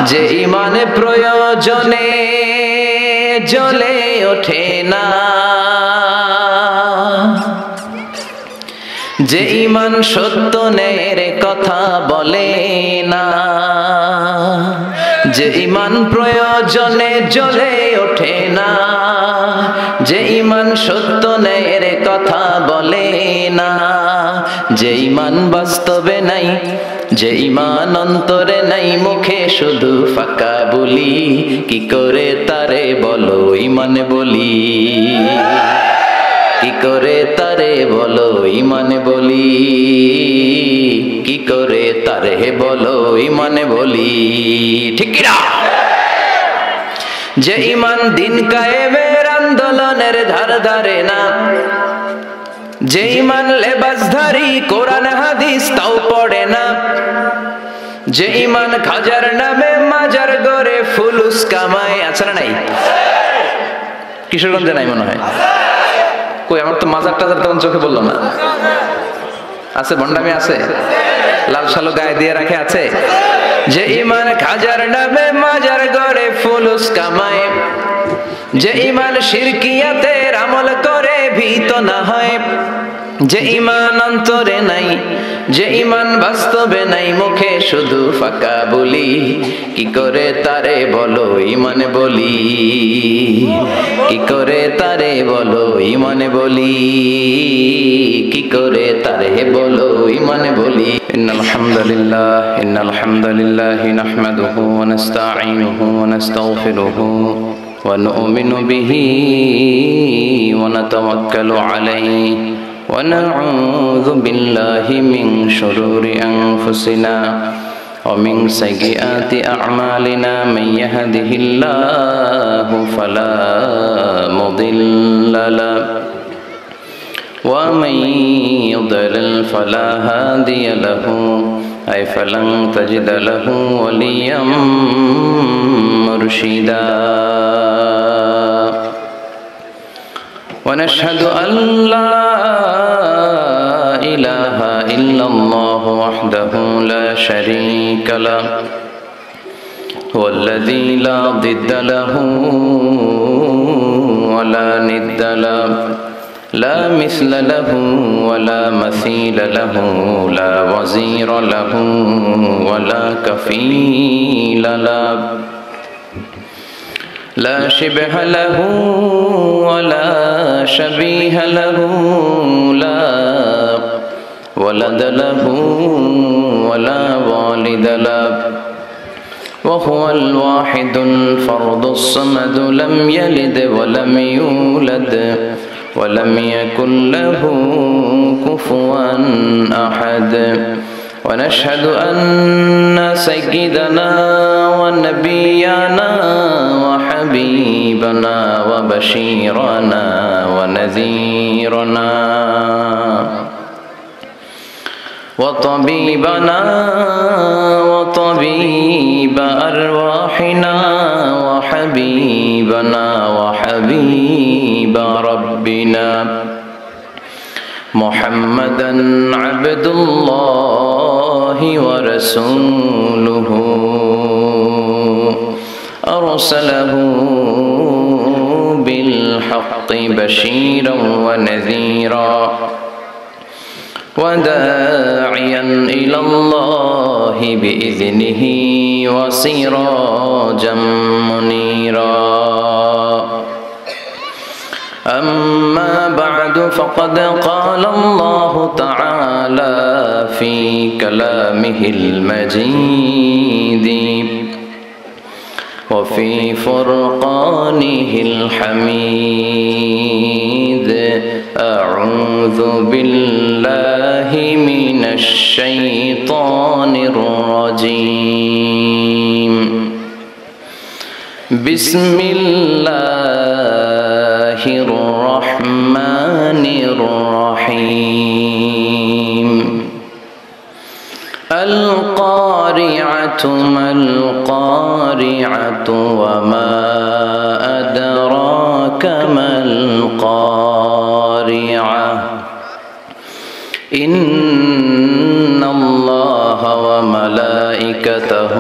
যে ইমান প্রয়োজনে জ্বলে ওঠে না, যে ইমান সত্য ন্যায়ের কথা বলে না, যে ইমান প্রয়োজনে জ্বলে ওঠে না, যে ইমান সত্য ন্যায়ের কথা বলে না, যে ইমান বাস্তবে নাই, যে ইমান অন্তরে নাই, মুখে শুধু ফাঁকা বলি, কি করে তারে বলো ইমান বলি, কি করে তারে বলো ইমান বলি, কি করে তারে বলো ইমান বলি, ঠিক কি না? যে ইমান দিন কায়েমের আন্দোলনের ধার ধারে না, যে ইমান লেবাসধারী কোরআন হাদিস তাও পড়ে না, যে ইমান খাজার নামে মাজার গড়ে ফুলুস কামায়, আছে না নাই? কিশোরগঞ্জে নাই মনে হয়, কই আমার তো মাজার টাজার তখন চোখে বললো না, আছে ভণ্ডামি আছে, লাল সালো গায়ে দিয়ে রাখে আছে। যে ইমান খাজার নামে মাজার গড়ে ফুলুস কামায়, যে ইমান শিরকিয়াতের আমল করে ভীত না হয়, যে ইমান অন্তরে নাই, যে ইমান বাস্তবে নাই, মুখে শুধু ফাঁকা বলি, কি করে তারে বলো ইমান বলি, কি করে তারে বলো ইমান বলি, কি করে তারে বলো ইমান বলি। ইন্নাল হামদুলিল্লাহ নাহমাদুহু ওয়া নাস্তাঈনুহু ওয়া নাস্তাগফিরুহু ওয়া নু'মিনু বিহি ওয়া নাতাওয়াক্কালু আলাইহি ওয়া নাউযু বিল্লাহি মিন শুরুরি আনফুসিনা ওয়া মিন সাইয়্যাতি আ'মালিনা মান ইয়াহদিহিল্লাহু ফালা মুদিল্লা লাহু ওয়া মান ইউদ্লিল ফালা হাদিয়া লাহু أي فلن تجد له وليا مرشدا ونشهد أن لا إله إلا الله وحده لا شريك له والذي لا ضد له ولا ند له لا مثل له ولا مثيل له لا وزير له ولا كفيل له لا شبه له ولا شبيه له لا ولد له ولا والد له وهو الواحد الفرد الصمد لم يلد ولم يولد ولم يكن له كفوا أحد ونشهد أن سيدنا ونبينا وحبيبنا وبشيرنا ونذيرنا وطبيبنا وطبيب أرواحنا وحبيبنا وحبيب ربنا محمدا عبد الله ورسوله أرسله بالحق بشيرا ونذيرا وداعيا إلى الله بإذنه وسراجا منيرا أما بعد فقد قال الله تعالى في كلامه المجيد وفي فرقانه الحميد أعوذ بالله من الشيطان الرجيم بسم الله الرحمن الرحيم القارعة ما القارعة وما أدراك ما القارعة إن الله وملائكته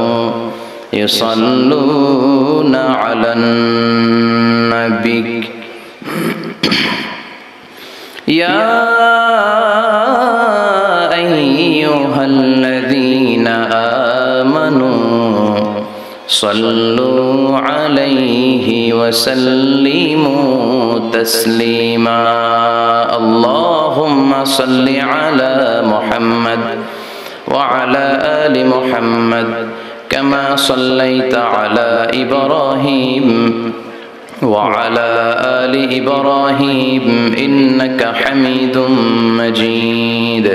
ইউসাল্লুনা আলান নাবিক ইয়া আইয়ুহাল্লাযীনা আমানু সাল্লু আলাইহি ওয়া সাল্লিমু তাসলিমা আল্লাহুম্মা সাল্লি আলা মুহাম্মাদ ওয়া আলা আলি মুহাম্মাদ কামা সাল্লাইতা আলা ইব্রাহিম ওয়া আলা আলি ইব্রাহিম ইন্নাকা হামিদুম মাজিদ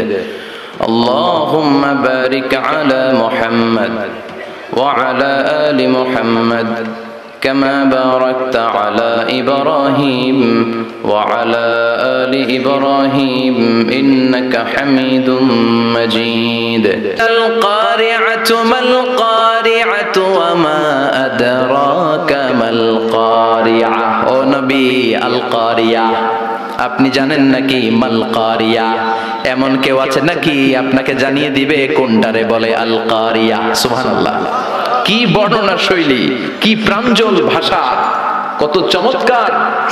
আল্লাহুম্মা বারিক আলা মুহাম্মাদ وعلى آل محمد كما باركت على إبراهيم وعلى آل إبراهيم إنك حميد مجيد القارعة ما القارعة وما أدراك ما القارعة أو نبي القارعة আপনি জানেন নাকি মাল কারিয়া? এমন কেউ আছে নাকি আপনাকে জানিয়ে দিবে কোনটারে বলে আল কারিয়া? সুবহানাল্লাহ। কি বর্ণনা শৈলী, কি প্রাঞ্জল ভাষা, কত চমৎকার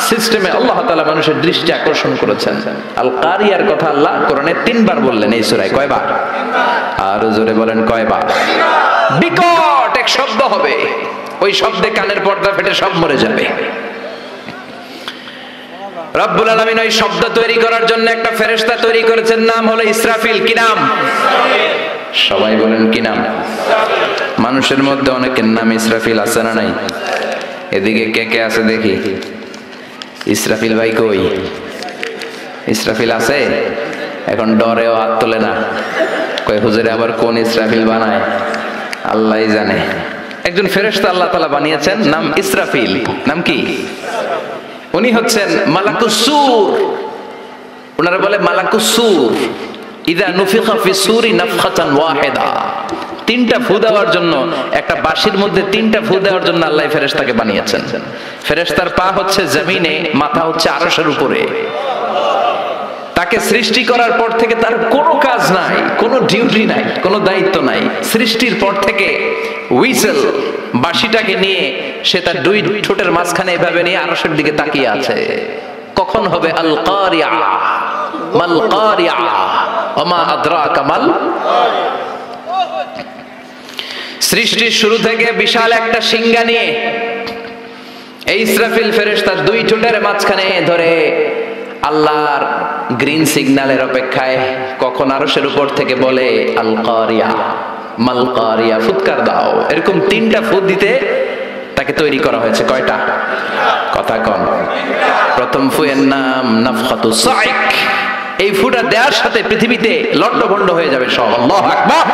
সিস্টেমে আল্লাহ তাআলা মানুষের দৃষ্টি আকর্ষণ করেছেন। আল কারিয়ার কথা আল্লাহ কোরআনে 3 বার বললেন এই সূরায়। কয়বার? আর জোরে বলেন কয়বার? বিকট এক শব্দ হবে, ওই শব্দে কানের পর্দা ফেটে সব মরে যাবে। রব্বুল আলামিন ওই শব্দ তৈরি করার জন্য একটা ফেরেশতা তৈরি করেছেন, নাম হলো ইসরাফিল। কি নাম? সবাই বলেন কি নাম? মানুষের মধ্যে অনেকের নাম ইসরাফিল আছে না নাই? এদিকে কে কে আছে দেখি। ইসরাফিল ভাই কই? ইসরাফিল আছে? এখন ডরেও হাত তোলে না, কই হুজুরে আবার কোন ইসরাফিল বানায় আল্লাহই জানে। একজন ফেরেশতা আল্লাহ তাআলা বানিয়েছেন, নাম ইসরাফিল। নাম কি? উনি হচ্ছেন মালাকুস সূর। ওনারা বলে মালাকুস সূর। ইযা নুফিখা ফিস সূরি নাফখাতান ওয়াহিদা। 3টা ফু দেওয়ার জন্য, একটা বাঁশির মধ্যে 3টা ফু দেওয়ার জন্য আল্লাহ ফেরেশতাকে বানিয়েছেন। ফেরেশতার পা হচ্ছে জমিনে, মাথা হচ্ছে আরশের উপরে। তাকে সৃষ্টি করার পর থেকে তার কোনো কাজ নাই, কোনো ডিউটি নাই, কোনো দায়িত্ব নাই। সৃষ্টির পর থেকে হুইসেল, বাঁশিটাকে নিয়ে সে তার 2 ঠোঁটের মাঝখানে এভাবে নিয়ে আরশের দিকে তাকিয়ে আছে। কখন হবে আল কারিয়া? মাল কারিয়া ওমা আদরাকা মাল। সৃষ্টির শুরু থেকে বিশাল একটা সিংহা নিয়ে এই ইসরাফিল ফেরেশতা 2 ঠোঁটের মাঝখানে ধরে আল্লাহর গ্রিন সিগন্যালের অপেক্ষায় কখন আরশের উপর থেকে বলে আল কারিয়া মাল কারিয়া, ফুৎকার দাও। এরকম 3টা ফুৎ দিতে তাকে তৈরি করা হয়েছে। কয়টা? কথা কন। প্রথম ফুয়ের নাম নাফখাতুস সাইক। এই ফুটা দেওয়ার সাথে পৃথিবীতে লন্ডভন্ড হয়ে যাবে সব। আল্লাহু আকবার।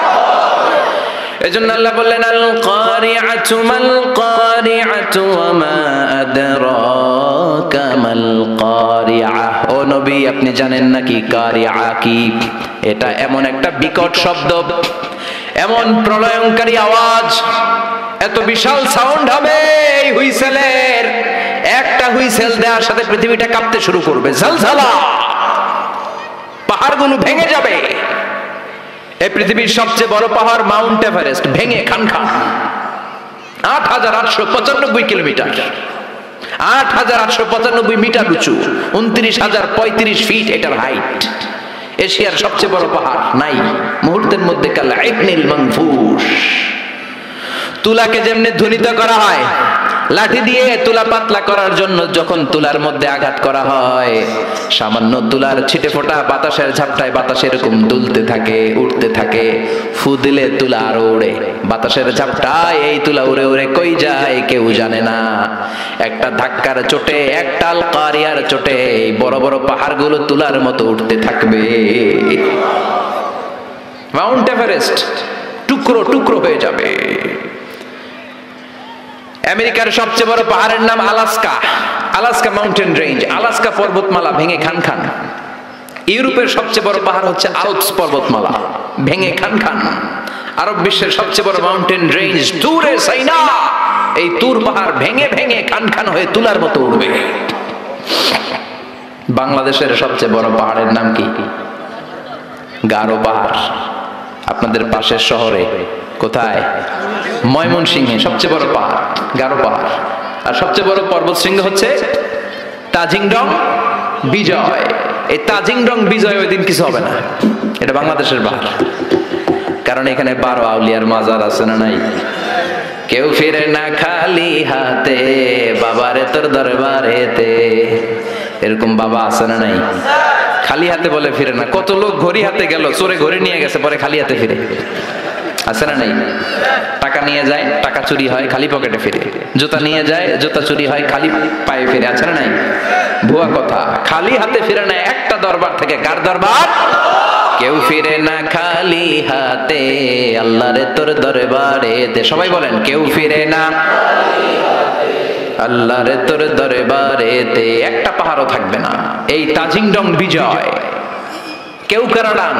এজন্য আল্লাহ বললেন আল কারিআতু মাল কারিআতু ওয়া মা আদরাকা মাল কারিআ। ও নবী, আপনি জানেন নাকি কারিআ কি? এটা এমন একটা বিকট শব্দ, এমন প্রলয়ঙ্কারী আওয়াজ, এত বিশাল সাউন্ড হবে এই হুইসেলের। একটা হুইসেল দেওয়ার সাথে পৃথিবীটা কাঁপতে শুরু করবে, ঝলঝলা, পাহাড়গুলো ভেঙে যাবে। এই পৃথিবীর সবচেয়ে বড় পাহাড় মাউন্ট এভারেস্ট ভেঙে খান খান। ৮৮৯৫ কিলোমিটার, ৮৮৯৫ মিটার উঁচু, ২৯,০৩৫ ফিট এটার হাইট। এশিয়ার সবচেয়ে বড় পাহাড় নাই মুহূর্তের মধ্যে কাল আইবনিল মানফুস। তুলাকে যেমনি ধ্বনিত করা হয়, লাঠি দিয়ে তুলা পাতলা করার জন্য যখন তুলার মধ্যে আঘাত করা হয়, সামান্য তুলার ছিটে ফোটা বাতাসের ঝাপটায় বাতাস এরকম দুলতে থাকে, উঠতে থাকে। ফু দিলে তুলা আরো উড়ে, বাতাসের ঝাপটায় এই তুলা উড়ে উড়ে কই যায় কেউ জানে না। একটা ধাক্কার চোটে, একটা আল কারিয়ার চোটে এই বড় বড় পাহাড়গুলো তুলার মতো উঠতে থাকবে। মাউন্ট এভারেস্ট টুকরো টুকরো হয়ে যাবে। আমেরিকার সবচেয়ে বড় পাহাড়ের নাম Alaska, Alaska mountain range, Alaska পর্বতমালা ভেঙে খান খান। ইউরোপের সবচেয়ে বড় পাহাড় হচ্ছে আল্পস পর্বতমালা, ভেঙে খান খান। আরব বিশ্বের সবচেয়ে বড় মাউন্টেন রেঞ্জ তুরে সাইনা, এই তুর পাহাড় ভেঙে ভেঙে খান খান হয়ে তুলার মতো উঠবে। বাংলাদেশের সবচেয়ে বড় পাহাড়ের নাম কি? গারো পাহাড়। আপনাদের পাশের শহরে। কোথায়? ময়মনসিংহে সবচেয়ে বড় পাহাড় গারো পাহাড়, আর সবচেয়ে বড় পর্বতশৃঙ্গ হচ্ছে তাজিংডং বিজয়। এই তাজিংডং বিজয় ওই দিন কিছু হবে না, এটা বাংলাদেশের পাহাড়। কারণ এখানে 12 আউলিয়ার মাজার আছে না নাই? কেউ ফিরে না খালি হাতে, বাবারে তোর দরবারেতে। এরকম বাবা আছে না নাই? খালি হাতে বলে ফিরে না। কত লোক ঘড়ি হাতে গেল, চোরে ঘড়ি নিয়ে গেছে, পরে খালি হাতে ফিরে, আছে না নাই? টাকা নিয়ে যায়, টাকা চুরি হয়, খালি পকেটে ফিরে। জুতা নিয়ে যায়, জুতা চুরি হয়, খালি পায়ে ফিরে, আছে না নাই? ভুয়া কথা, খালি হাতে ফিরে না একটা দরবার থেকে। কার দরবার? কেউ ফিরে না খালি হাতে, আল্লাহরে তোর দরবারেতে। সবাই বলেন, কেউ ফিরে না আল্লাহরে তোর দরবারেতে। একটা পাহাড়ও থাকবে না। এই তাজিংডং বিজয়, কেওক্রালাং,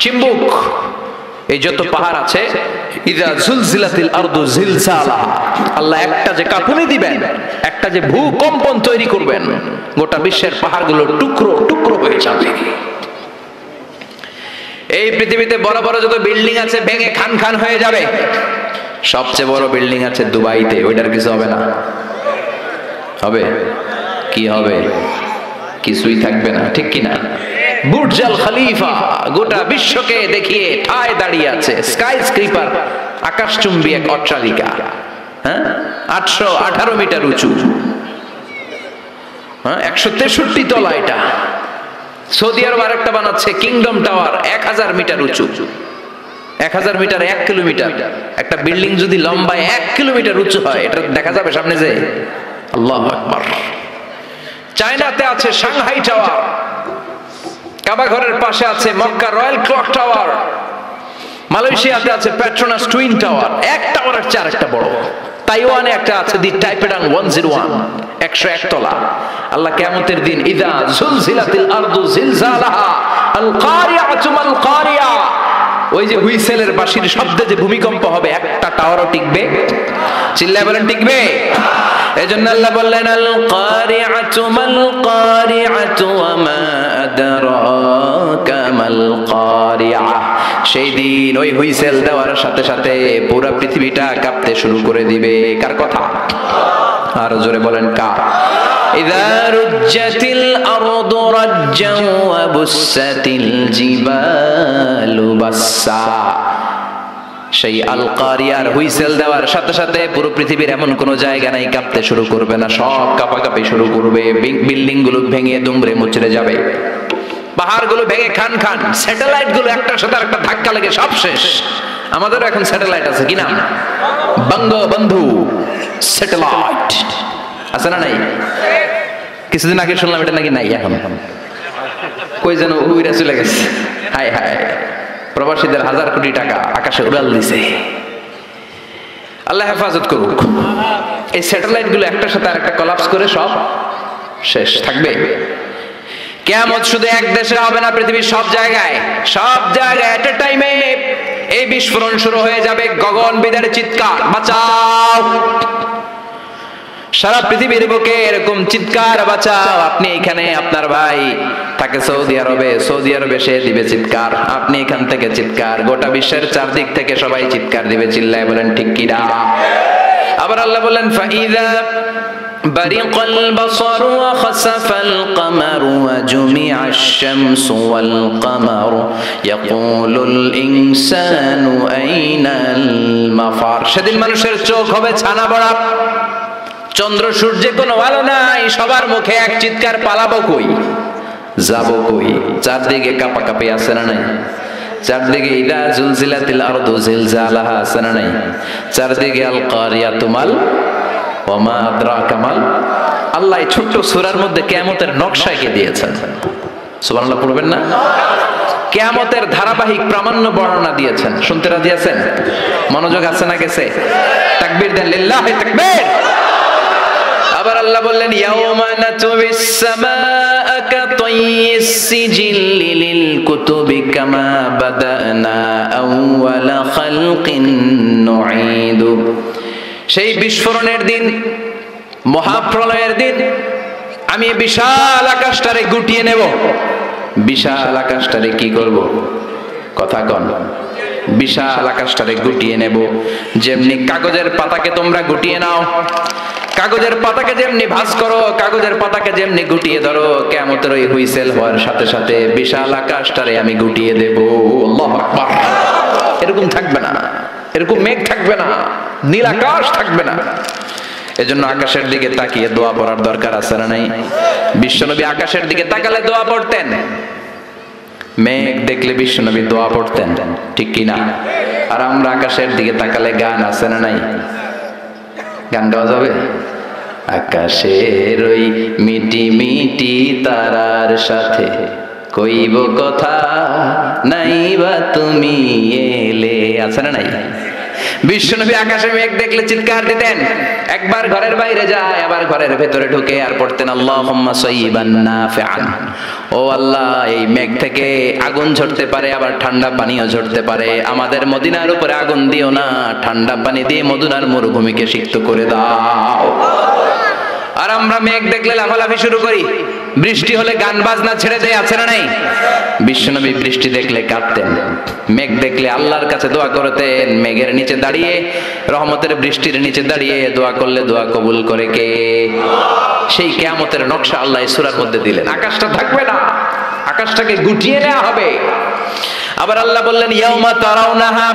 চিম্বুক, এই যত পাহাড় আছে, ইযা জুলজিলাতিল আরদু জিলজালাহা, আল্লাহ একটা যে কাঁপুনি দিবেন, একটা যে ভূকম্পন তৈরি করবেন, গোটা বিশ্বের পাহাড়গুলো টুকরো টুকরো হয়ে যাবে। এই পৃথিবীতে বড় বড় যত বিল্ডিং আছে ভেঙে খান খান হয়ে যাবে। সবচেয়ে বড় বিল্ডিং আছে দুবাইতে, ওইটার কিছু হবে না? হবে? কি হবে? কিছুই থাকবে না, ঠিক কিনা? বুর্জ আল খলিফা গোটা বিশ্বকে দেখিয়ে ঠায় দাঁড়িয়ে আছে। স্কাই স্ক্রিপার, আকাশচুম্বী এক অট্টালিকা, হ্যাঁ, 818 মিটার উঁচু, 163 তলা। এটা সৌদি আরব আরেকটা বানাচ্ছে, কিংডম টাওয়ার, 1000 মিটার উঁচু। 1000 মিটার 1 কিলোমিটার। একটা বিল্ডিং যদি লম্বায় 1 কিলোমিটার উঁচু হয়, এটা দেখা যাবে সামনে যে? আল্লাহু আকবার। চায়নাতে আছে সাংহাই টাওয়ার, কাবা ঘরের পাশে আছে মক্কা রয়্যাল ক্লক টাওয়ার, মালয়েশিয়াতে আছে পেট্রোনাস টুইন টাওয়ার, এক টাওয়ারের চেয়ে আরেকটা বড়। তাইওয়ানে একটা আছে দি টাইপেডাং 101, 101 তলা। আল্লাহ কিয়ামতের দিন ইযা জুলজিলাতিল আরদু জিলজালাহা আল কারিআতু মাল কারিআ, ওই যে হুইসেলের বাঁশির শব্দে যে ভূমিকম্প হবে, একটা টাওয়ারও টিকবে? চিল্লায় বলেন টিকবে? এজন্য আল্লাহ বললেন আল কারিআতু মাল কারিআতু ওয়া মা আদরাকা মাল কারিআ। সেই দিন ওই হুইসেল দেওয়ার সাথে সাথে পুরো পৃথিবীটা কাঁপতে শুরু করে দিবে। কার কথা? আর জোরে বলেন কার? ইযা রুজ্জাতিল আরদু রাজ্জান ওয়া বুসাতিল জিবালু বাসসা। সেই আল কারিয়ার হুইসেল দেওয়ার সাথে সাথে পুরো পৃথিবীর এমন কোন জায়গা নাই কাঁপতে শুরু করবে না, সব কাঁপাকাঁপি শুরু করবে। বিল্ডিং গুলো ভেঙে দুমড়ে মুচড়ে যাবে, পাহাড়গুলো ভেঙে খান খান, স্যাটেলাইট গুলো একটার সাথে একটা ধাক্কা লেগে সব শেষ। আমাদেরও এখন স্যাটেলাইট আছে, কি নাম? বঙ্গবন্ধু স্যাটেলাইট আছে না নাই? কিছুদিন আগে শুনলাম এটা নাকি নাই এখন, কই যেন উইরা চলে গেছে। হায় হায়, প্রবাসীদের 1000 কোটি টাকা আকাশে উড়াল দিছে। আল্লাহ হেফাজত করুক। এই স্যাটেলাইট গুলো একটার সাথে আরেকটা কোলাপস করে সব শেষ থাকবে। কিয়ামত শুধু এক দেশে হবে না, পৃথিবীর সব জায়গায় এট এ টাইমে এই বিস্ফোরণ শুরু হয়ে যাবে। গগন বিদারে চিৎকার, বাঁচাও। সারা পৃথিবীর বুকে এরকম চিৎকার, বাঁচাও। আপনি এখানে, আপনার ভাই থাকে সৌদি আরবে, সে দিবে চিৎকার। আপনি এখান থেকে চিৎকার, গোটা বিশ্বের চারদিক থেকে সবাই চিৎকার দিবে। চিল্লায় বলেন ঠিক কি না? আবার আল্লাহ বলেন ফাইযা বারিকাল বাসারু ওয়া খাসাফাল কামারু ওয়া জুমিআশ শামসু ওয়াল কামারু ইয়াকুলুল ইনসানু আইনাল মাফার। সেদিন মানুষের চোখ হবে ছানা বড়া, চন্দ্র সূর্যে কোনো আলো নাই, সবার মুখে এক চিৎকার, পালাবো কই, যাবো কই? চারদিকে কাঁপাকাঁপি আছে না নাই? চারদিকে ইযা জুলজিলাতিল আরদু জিলজালাহা আছে না নাই? চারদিকে আল কারিয়াতু মাল ওয়া মা আদরাকা মাল। আল্লাহ এই ছোট্ট সূরার মধ্যে কিয়ামতের নকশা এঁকে দিয়েছেন। সুবহানাল্লাহ পড়বেন না? কিয়ামতের ধারাবাহিক প্রামাণ্য বর্ণনা দিয়েছেন। শুনতে রাজি আছেন? মনোযোগ আছে না গেছে? তাকবীর দেন, লিল্লাহি তাকবীর। আবার আল্লাহ বললেন ইয়াউমা নাতুবিস সামাআ কাতাইয়িস সিজিল্লি লিল কুতুবি কামা বাদানা আউওয়ালা খালকিন নুঈদু। সেই বিস্ফোরণের দিন, মহাপ্রলয়ের দিন, আমি বিশাল আকাশটারে গুটিয়ে নেব। বিশাল আকাশটারে কি করব? কথা কন। বিশাল আকাশটারে গুটিয়ে নেব। যেমনি কাগজের পাতাকে তোমরা গুটিয়ে নাও, কাগজের পাতাকে যেমনি ভাঁজ করো, কাগজের পাতাকে যেমনি গুটিয়ে ধরো, কিয়ামতের ওই হুইসেল হওয়ার সাথে সাথে বিশাল আকাশটারে আমি গুটিয়ে দেব। আল্লাহু আকবার। এরকম থাকবে না, এরকম মেঘ থাকবে না, নীল আকাশ থাকবে না। এজন্য আকাশের দিকে তাকিয়ে দোয়া পড়ার দরকার আছে না নাই? বিশ্বনবী আকাশের দিকে তাকালে দোয়া পড়তেন, মেঘ দেখলে বিশ্বনবী দোয়া পড়তেন, ঠিক কি না? আর আমরা আকাশের দিকে তাকালে গান আছে না নাই? গান গাওয়া যাবে? আকাশের ওই মিটি মিটি তারার সাথে কইব কথা, নাইবা তুমি এলে, আছে না নাই? বিশ্বনবী আকাশে মেঘ দেখলে চিৎকার দিতেন, একবার ঘরের বাইরে যায় আবার ঘরের ভেতরে ঢুকে আর পড়তেন আল্লাহুম্মা সাইয়িবান নাফিআন। ও আল্লাহ, এই মেঘ থেকে আগুন ঝরতে পারে, আবার ঠান্ডা পানিও ঝরতে পারে, আমাদের মদিনার উপরে আগুন দিও না, ঠান্ডা পানি দিয়ে মদিনার মরুভূমিকে সিক্ত করে দাও। আর আমরা মেঘ দেখলে লাফালাফি শুরু করি, বৃষ্টি হলে গান বাজনা ছেড়ে দেয়, আছে না নাই? বিশ্বনবী বৃষ্টি দেখলে কাঁদতেন, মেঘ দেখলে আল্লাহর কাছে দোয়া করতেন। মেঘের নিচে দাঁড়িয়ে, রহমতের বৃষ্টির নিচে দাঁড়িয়ে দোয়া করলে দোয়া কবুল করে কে? সেই কিয়ামতের নকশা আল্লাহ এই সূরার মধ্যে দিলেন। আকাশটা থাকবে না, আকাশটাকে গুটিয়ে নেওয়া হবে। আবার আল্লাহ বললেন ইয়াউমা তারাউনাহা,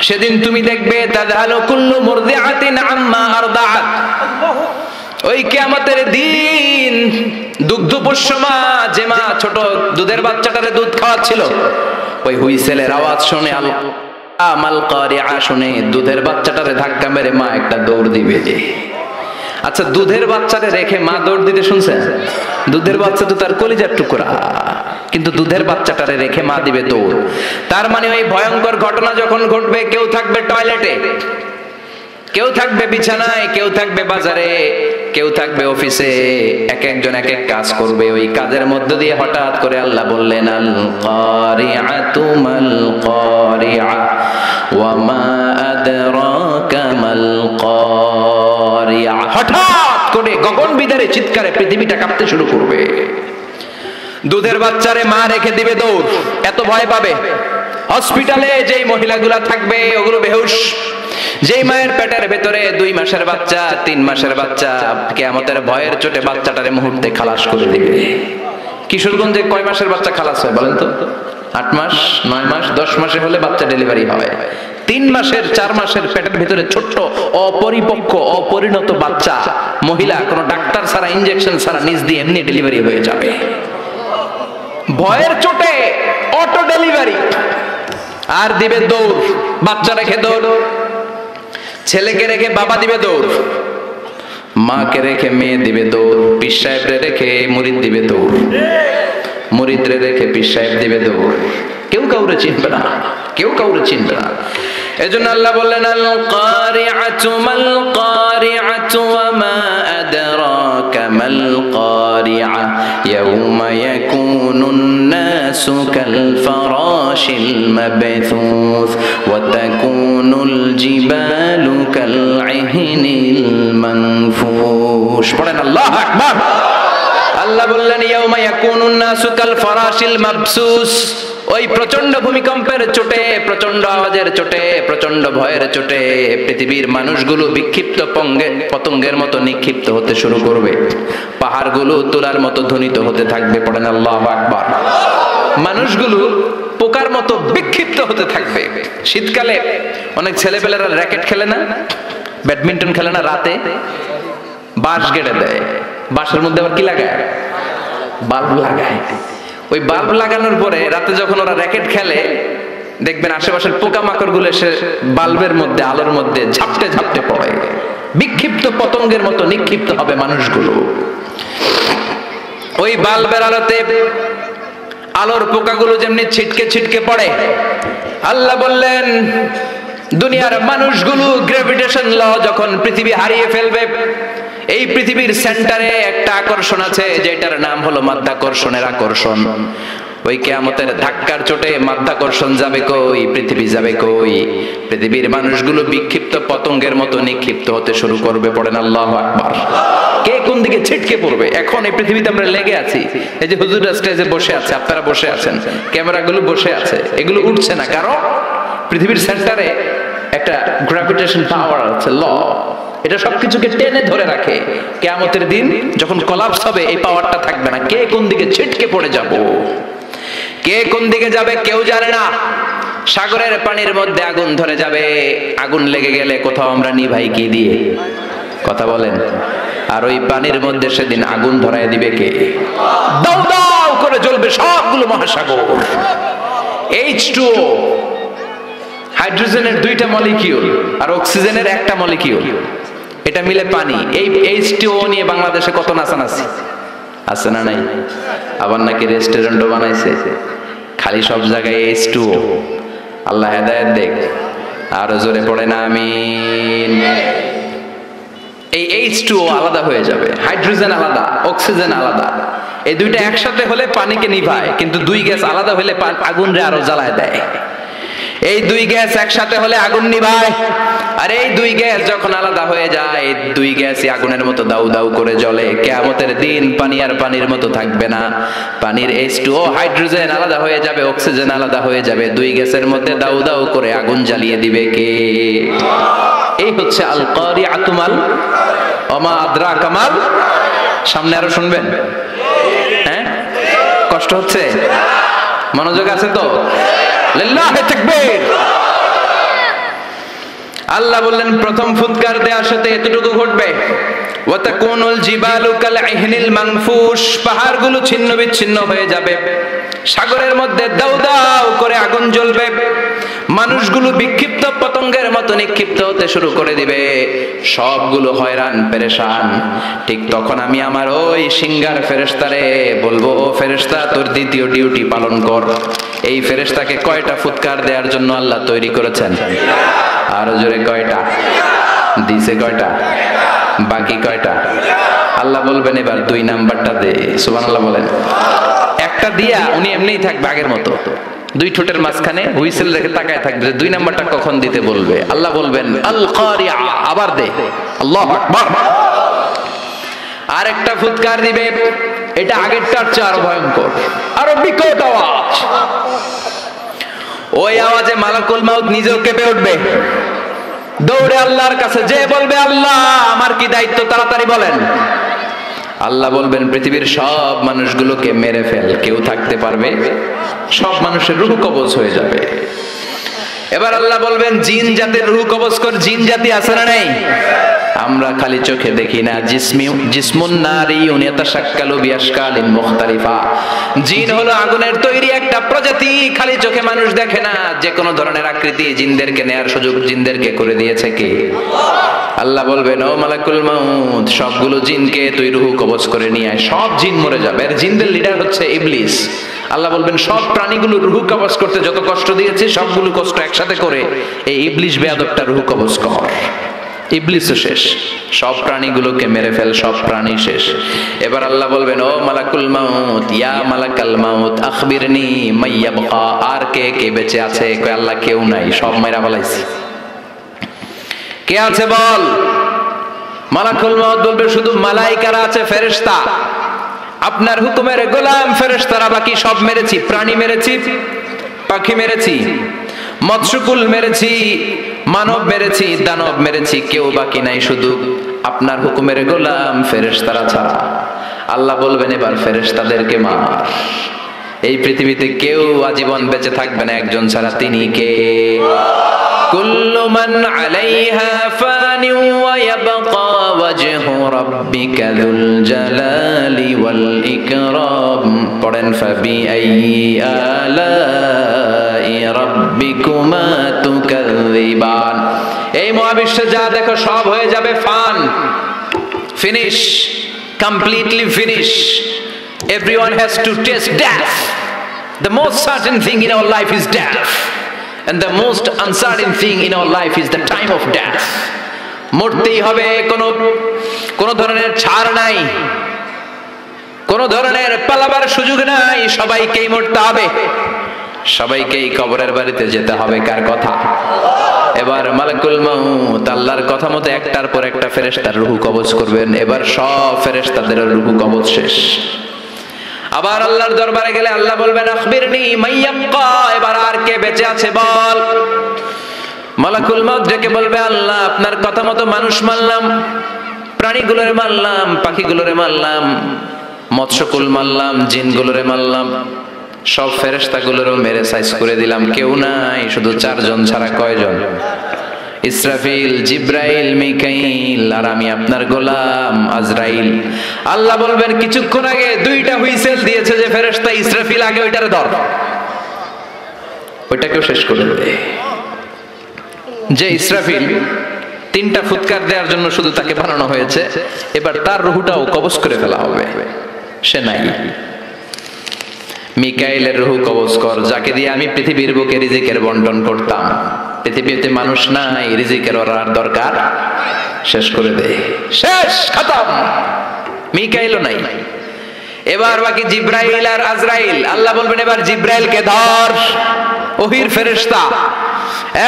সেদিন তুমি দেখবে তাযহালু কুল্লু মুরদিআতিন আম্মা আরদাআত। ওই কিয়ামতের দিন দুগ্ধপোষ্য মা, যে মা ছোট দুধের বাচ্চাটারে দুধ খাওয়াচ্ছিল, ওই হুইসেলের আওয়াজ শুনে আমাল কারিআ শুনে দুধের বাচ্চাটারে ধাক্কা মেরে মা একটা দৌড় দিবে। আচ্ছা, দুধের বাচ্চারে রেখে মা দৌড় দিতে শুনছেন? দুধের বাচ্চা তো তার কলিজার টুকরা, কিন্তু দুধের বাচ্চাটারে রেখে মা দিবে দৌড়। তার মানে ওই ভয়ঙ্কর ঘটনা যখন ঘটবে, কেউ থাকবে টয়লেটে, কেউ থাকবে বিছানায়, কেউ থাকবে বাজারে, কেউ থাকবে অফিসে, এক একজন এক এক কাজ করবে। ওই কাজের মধ্য দিয়ে হঠাৎ করে আল্লাহ বললেন আল কারিআতু মাল কারিআ ওয়া মা আদরাকা মাল কারিআ। হঠাৎ করে গগন বিদারে চিৎকারে পৃথিবীটা কাঁপতে শুরু করবে। দুধের বাচ্চারে মা রেখে দিবে দৌড়, এত ভয় পাবে। হসপিটালে যেই মহিলাগুলা থাকবে ওগুলো বেহুশ। যেই মায়ের পেটের ভেতরে 2 মাসের বাচ্চা, 3 মাসের বাচ্চা, কিয়ামতের ভয়ের চোটে বাচ্চাটারে মুহূর্তে খালাস করে দিবে। কিশোরগঞ্জে কয় মাসের বাচ্চা খালাস হয় বলেন তো? 8 মাস, 9 মাস, 10 মাসে হলে বাচ্চা ডেলিভারি হয়। 3 মাসের 4 মাসের পেটের ভিতরে ছোট্ট অপরিপক্ক অপরিণত বাচ্চা মহিলা কোনো ডাক্তার ছাড়া, ইনজেকশন ছাড়া নিজ দিয়ে এমনি ডেলিভারি হয়ে যাবে। ভয়ের চোটে অটো ডেলিভারি। আর দিবে দৌড়, বাচ্চা রেখে দৌড়, ছেলেকে রেখে বাবা দিবে দৌড়, মাকে রেখে মেয়ে দিবে দৌড়, পীর সাহেবরে রেখে মুরিদ দিবে দৌড়, মুরিদরে রেখে পীর সাহেব দিবে দৌড়। কেউ কাউরে চিনবে না, কেউ কাউরে চিনবে না। এজন্য আল্লাহ বললেন আল কারিআতু মাল কারিআতু ওয়া মা আদরাকা মাল কারিআ ইয়াউমা ইয়াকুনুন নাসু কাল ফারাশিল মাবথুস ওয়া তাকুনুল জিবালু কাল ইহনিল মানফুশ। পড়েন আল্লাহু আকবার। আল্লাহ বললেন ইয়াউমা ইয়াকুনুন নাসু কাল ফারাশিল মাবসুস। ওই প্রচন্ড ভূমিকম্পের চোটে, প্রচন্ড আওয়াজের চোটে, প্রচন্ড ভয়ের চোটে পৃথিবীর মানুষগুলো বিক্ষিপ্ত পতঙ্গের মতো নিক্ষিপ্ত হতে শুরু করবে। পাহাড়গুলো তুলার মতো ধ্বনিত হতে থাকবে। পড়েন আল্লাহু আকবার। মানুষগুলো পোকার মতো বিক্ষিপ্ত হতে থাকবে। শীতকালে অনেক ছেলেপেলেরা র্যাকেট খেলে না, ব্যাডমিন্টন খেলে না, রাতে বাঁশ গেড়ে দেয়, বাঁশের মধ্যে আবার কি লাগায়? বাল্ব লাগায়। ওই বাল্ব লাগানোর পরে রাতে যখন ওরা র্যাকেট খেলে, দেখবেন আশেপাশের পোকামাকড় গুলো এসে বাল্বের মধ্যে, আলোর মধ্যে ঝাপটে ঝাপটে পড়ে। বিক্ষিপ্ত পতঙ্গের মতো নিক্ষিপ্ত হবে মানুষগুলো। ওই বাল্বের আলোতে আলোর পোকাগুলো যেমনি ছিটকে ছিটকে পড়ে, আল্লাহ বললেন দুনিয়ার মানুষগুলো গ্র্যাভিটেশন ল যখন পৃথিবী হারিয়ে ফেলবে, এই পৃথিবীর সেন্টারে একটা আকর্ষণ আছে যেটার নাম হলো মাধ্যাকর্ষণের আকর্ষণ। ওই কিয়ামতের ধাক্কার চোটে মাধ্যাকর্ষণ যাবে কই, পৃথিবী যাবে কই। পৃথিবীর মানুষগুলো বিক্ষিপ্ত পতঙ্গের মতো নিক্ষিপ্ত হতে শুরু করবে। পড়েন আল্লাহু আকবার। কে কোন দিকে ছিটকে পড়বে। এখন এই পৃথিবীতে আমরা লেগে আছি। এই যে হুজুররা স্টেজে বসে আছে, আপনারা বসে আছেন, ক্যামেরাগুলো বসে আছে, এগুলো উঠছে না। কারণ পৃথিবীর সেন্টারে একটা গ্র্যাভিটেশন পাওয়ার আছে, ল, এটা সবকিছুকে টেনে ধরে রাখে। কিয়ামতের দিন যখন কোলাপস হবে এই পাওয়ারটা থাকবে না, কে কোন দিকে ছিটকে পড়ে যাব, কে কোন দিকে যাবে কেউ জানে না। সাগরের পানির মধ্যে আগুন ধরে যাবে, আগুন লেগে গেলে কোথাও আমরা নিভাই কি দিয়ে, কথা বলেন। আর ওই পানির মধ্যে সেদিন আগুন ধরায় দিবে কে? দাও দাও করে জ্বলবে সবগুলো মহাসাগর। H2O, হাইড্রোজেনের 2টা মলিকিউল আর অক্সিজেনের একটা মলিকিউল, এটা মিলে পানি। এই H2O নিয়ে বাংলাদেশে কত নাচানাচি আছে না নাই? আবার নাকি রেস্টুরেন্টও বানাইছে, খালি সব জায়গায় H2O। আল্লাহ হেদায়েত দেখ, আরো জোরে পড়ে না আমিন। এই H2O আলাদা হয়ে যাবে, হাইড্রোজেন আলাদা, অক্সিজেন আলাদা। এই দুইটা একসাথে হলে পানিকে নিভায়, কিন্তু দুই গ্যাস আলাদা হলে আগুন রে আরো জ্বালায় দেয়। এই দুই গ্যাস একসাথে হলে আগুন নিভায়, আর এই দুই গ্যাস যখন আলাদা হয়ে যায় এই দুই গ্যাসই আগুনের মতো দাউ দাউ করে জ্বলে। কিয়ামতের দিন পানি আর পানির মতো থাকবে না, পানির H2O হাইড্রোজেন আলাদা হয়ে যাবে, অক্সিজেন আলাদা হয়ে যাবে, দুই গ্যাসের মধ্যে দাউ দাউ করে আগুন জ্বালিয়ে দিবে কে? এই হচ্ছে আল কারিআতু মাল ওমা আদরাকা মাল। সামনে আরো শুনবেন? হ্যাঁ, কষ্ট হচ্ছে? মনোযোগ আছে তো? লিল্লাহি তাকবীর। আল্লাহ বললেন প্রথম ফুৎকার দেওয়ার সাথে এতটুকু ঘটবে, ওয়া তাকুনুল জিবালু কাল ইহনিল মানফুশ, পাহাড়গুলো ছিন্ন বিচ্ছিন্ন হয়ে যাবে, সাগরের মধ্যে দাউ দাউ করে আগুন জ্বলবে, মানুষগুলো বিক্ষিপ্ত পতঙ্গের মতো নিক্ষিপ্ত হতে শুরু করে দিবে, সবগুলো হয়রান পেরেশান। ঠিক তখন আমি আমার ওই সিঙ্গার ফেরেশতারে বলবো, ও ফেরেশতা তোর দ্বিতীয় ডিউটি পালন কর। এই ফেরেশতাকে কয়টা ফুৎকার দেওয়ার জন্য আল্লাহ তৈরি করেছেন? আরো জোরে কয়টা দিছে? কয়টা? বাকি কয়টা? আল্লাহ বলবেন এবার 2 নাম্বারটা দে। সুবহানাল্লাহ বলেন। একটা দিয়া উনি এমনিই থাকবে আগের মতো, 2 ঠোঁটের মাঝখানে হুইসেল রেখে তাকায় থাকবে, 2 নাম্বারটা কখন দিতে বলবে। আল্লাহ বলবেন আল কারিআ, আবার দে। আল্লাহু আকবার। আরেকটা ফুৎকার দিবে, এটা আগেরটার চেয়ে আরো ভয়ঙ্কর, আরো বিকট আওয়াজ। ওই আওয়াজে মালাকুল মাউত নিজেও কেঁপে উঠবে, দৌড়ে আল্লাহর কাছে যে বলবে আল্লাহ আমার কি দায়িত্ব, তাড়াতাড়ি বলেন। আল্লাহ বলবেন পৃথিবীর সব মানুষগুলোকে মেরে ফেল, কেউ থাকতে পারবে? সব মানুষের রূহ কবজ হয়ে যাবে। এবার আল্লাহ বলবেন জিন জাতির রূহ কবজ কর। জিন জাতি আছে না নাই? আমরা খালি চোখে দেখি না। জিসমুন নারিয়ুন ইয়াতাশাক্কালু বিআশকালিন মুখতালিফা, জিন হলো আগুনের তৈরি একটা প্রজাতি, খালি চোখে মানুষ দেখে না। যে কোনো ধরনের আকৃতি জিনদেরকে নেয়ার সুযোগ জিনদেরকে করে দিয়েছে কে? আল্লাহ বলবেন ও মালাকুল মাউত, সবগুলো জিনকে তুই রূহ কবজ করে নিয়ে আয়। সব জিন মরে যাবে। আর জিনদের লিডার হচ্ছে ইবলিস। আল্লাহ বলবেন সব প্রাণীগুলো রূহ কবজ করতে যত কষ্ট দিয়েছে সবগুলো কষ্ট একসাথে করে এই ইবলিস বেয়াদবটা রূহ কবজ কর। ইবলিসও শেষ, সব প্রাণীগুলোকে মেরে ফেল, সব প্রাণী শেষ। এবার আল্লাহ বলবেন ও মালাকুল মাউত, ইয়া মালাকাল মাউত আখবিরনি মাইয়াবকা, আর কে কে বেঁচে আছে? কয় আল্লাহ কেউ নাই, সব মেরা ফেলাইছি। কে আছে বল? মালাকুল মাউত বলবে শুধু মালাইকারা আছে, ফেরেশতা, আপনার হুকুমের গোলাম ফেরেশতারা, বাকি সব মেরেছি। প্রাণী মেরেছি, পাখি মেরেছি, মৎস্যকুল মেরেছি, মানব মেরেছি, দানব মেরেছি, কেউ বাকি নাই, শুধু আপনার হুকুমের গোলাম ফেরেশতারা ছাড়া। আল্লাহ বলবেন এবার ফেরেশতাদেরকে মার। এই পৃথিবীতে কেউ আজীবন বেঁচে থাকবে না একজন ছাড়া, তিনি কে? কুল্লু মান আলাইহা ফানি ওয়া ইয়াবকা ওয়াজহু রাব্বিকা যুল জালালি ওয়াল ইকরাম। পড়েন ফাবিআইয়ি আলাই রাব্বিকুমা তুকাযযিবান। এই মহাবিশ্বে যা দেখো সব হয়ে যাবে fun, finish, completely finish. Everyone has to taste death. The most certain thing in our life is death, and the most uncertain thing in our life is the time of death. মরতেই হবে, কোন ধরনের ছাড় নাই, কোন ধরনের পালাবার সুযোগ নাই, সবাইকেই মরতে হবে, সবাইকেই কবরের বাড়িতে যেতে হবে। কার কথা? এবার মালাকুল মাউত আল্লাহর কথা মতো একটার পর একটা ফেরেশতার রূহ কবজ করবেন। এবার সব ফেরেশতাদের রূহ কবজ শেষ। আবার আল্লাহর দরবারে গেলে আল্লাহ বলবেন আখবিরনি মাইয়াবকা, এবার আর কে বেঁচে আছে বল। মালাকুল মউত ডেকে বলবে, আল্লাহ আপনার কথা মতো মানুষ মারলাম, প্রাণীগুলোরে মারলাম, পাখিগুলোরে মারলাম, মৎস্যকুল মারলাম, জিনগুলোরে মারলাম, সব ফেরেশতাগুলোরও মেরে সাইজ করে দিলাম, কেউ নাই, শুধু 4 জন ছাড়া। কয়জন? ইসরাফিল, জিব্রাইল, মিকাইল আর আমি আপনার গোলাম আজরাইল। আল্লাহ বলবেন, কিছুক্ষণ আগে 2টা হুইসেল দিয়েছে যে ফেরেশতা ইসরাফিল, আগে ওইটারে ধর, ওইটাকেও শেষ করে দে। যে ইসরাফিল 3টা ফুৎকার দেওয়ার জন্য শুধু তাকে বানানো হয়েছে, এবার তার রুহটাও কবজ করে ফেলা হবে, সে নাই। মিকাইলের রুহ কবজ কর, যাকে দিয়ে আমি পৃথিবীর বুকে রিজিকের বন্টন করতাম। পৃথিবীতে মানুষ নাই, রিজিকের ওর দরকার, শেষ করে দে, শেষ, খতম। মিকাইলও নাই, এবার বাকি জিব্রাইল আর আজরাইল। আল্লাহ বলবেন, এবার জিব্রাইলকে ধর, ওহির ফেরেশতা,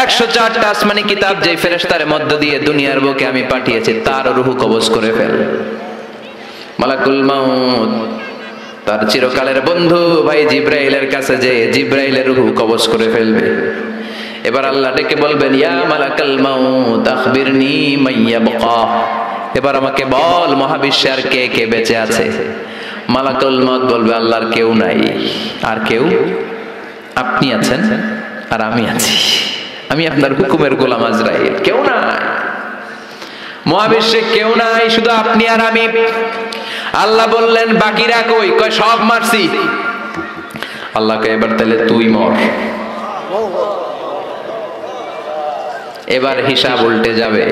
104টা আসমানি কিতাব যে ফেরেশতার মধ্য দিয়ে দুনিয়ার বুকে আমি পাঠিয়েছি, তার রূহ কবজ করে ফেল। মালাকুল মাউত তার চিরকালের বন্ধু ভাই জিব্রাইলের কাছে যে জিব্রাইলের রূহ কবজ করে ফেলবে। এবার আল্লাহ ডেকে বলবেন, ইয়া মালাকাল মাউত আখবিরনি মাইয়া বাকা, এবার আমাকে বল মহাবিশ্বে আর কে কে বেঁচে আছে। মালাকুল মাউত বলবে, আল্লাহর কেউ নাই। আর কেউ? আপনি আছেন আর আমি আছি, আমি আপনার হুকুমের গোলাম আজরাইল, কেউ নাই, মহাবিশ্বে কেউ নাই, শুধু আপনি আর আমি। আল্লাহ বললেন, বাকিরা কই? কয় সব মারছি। আল্লাহ কয়, এবার তাহলে তুই মর। এবার হিসাব উল্টে যাবে,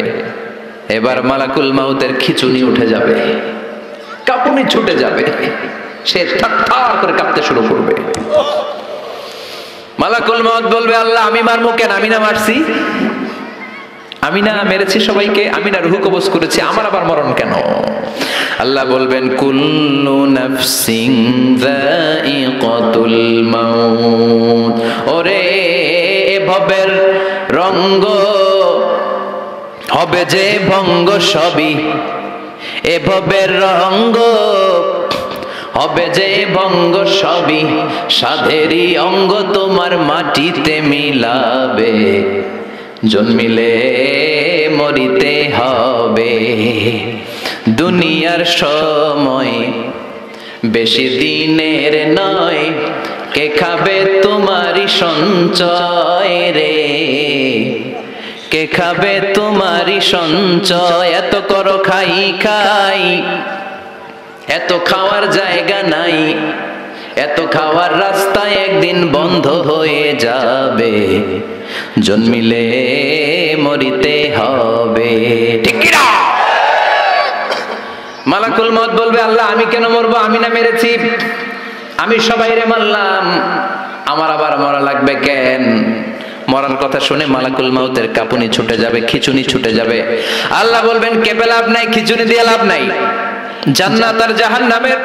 এবার মালাকুল মাউতের খিচুনি উঠে যাবে, কাঁপুনি ছুটে যাবে, সে থার করে কাঁপতে শুরু করবে। মালাকুল মাউত বলবে, আল্লাহ আমি মারবো কেন? আমি না মারছি, আমি না মেরেছি সবাইকে, আমি না রূহ কবজ করেছি, আমার আবার মরণ কেন? আল্লাহ বলবেন, কুল্লু নাফসিন যায়িকাতুল মাউত, ওরে এ ভবের রঙ্গ হবে যে ভঙ্গ সবই, এ ভবের রঙ্গ হবে যে ভঙ্গ সবই, সাধেরই অঙ্গ তোমার মাটিতে মিলাবে, জন্মিলে মরিতে হবে। দুনিয়ার সময় বেশি দিনের নয়, কে খাবে তোমারই সঞ্চয় রে, কে খাবে তোমারই সঞ্চয়। এত করো খাই খাই, এত খাওয়ার জায়গা নাই, এত খাওয়ার রাস্তায় একদিন বন্ধ হয়ে যাবে, জন্মিলে মরিতে হবে। ঠিক কি না? মালাকুল মউত বলবে, আল্লাহ আমি কেন মরবো? আমি না মেরেছি, আমি সবাইরে মারলাম, আমার আবার মরা লাগবে কেন? মরার কথা শুনে মালাকুল মাউতের কাঁপুনি ছুটে যাবে, খিচুনি ছুটে যাবে। আল্লাহ বলবেন, কেঁপে লাভ নাই, খিচুনি দিয়ে লাভ নাই। জান্নাত আর জাহান্নামের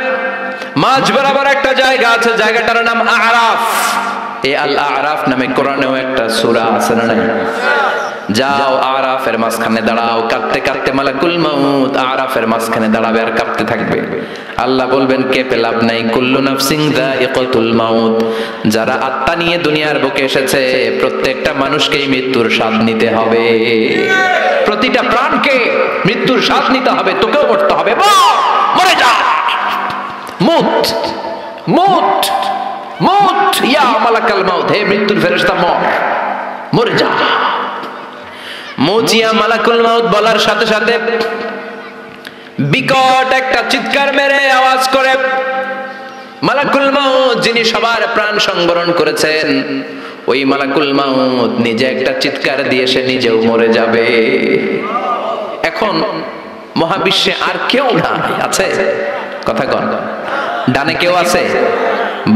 মাঝ বরাবর একটা জায়গা আছে, জায়গাটার নাম আরাফ। এই আল আরাফ নামে কোরআনেও একটা সূরা আছে না নাই? যাও আরাফের মাঝখানে দাঁড়াও, কাঁদতে কাঁদতে মালাকুল মাউত আরাফের মাঝখানে দাঁড়াবে আর কাঁদতে থাকবে। আল্লাহ বলবেন, কেঁপে লাভ নাই, কুল্লু নাফসিন যায়িকাতুল মাউত, যারা আত্মা নিয়ে দুনিয়ার বুকে এসেছে প্রত্যেকটা মানুষকেই মৃত্যুর স্বাদ নিতে হবে, প্রতিটা প্রাণকে মৃত্যুর স্বাদ নিতে হবে, তোকেও মরতে হবে, মরে যা, মুত মুত মুত, ইয়া মালাকাল মাউত, হে মৃত্যুর ফেরেশতা মর, মরে যা। মুজিয়া মালাকুল মাউত বলার সাথে সাথে বিকট একটা চিৎকার মেরে আওয়াজ করে মালাকুল মাউত যিনি সবার প্রাণ সংবরণ করেছেন, ওই মালাকুল মাউত নিজে একটা চিৎকার দিয়ে সে নিজেও মরে যাবে। এখন মহাবিশ্বে আর কেউ না আছে? কথা কন, ডানে কেউ আছে?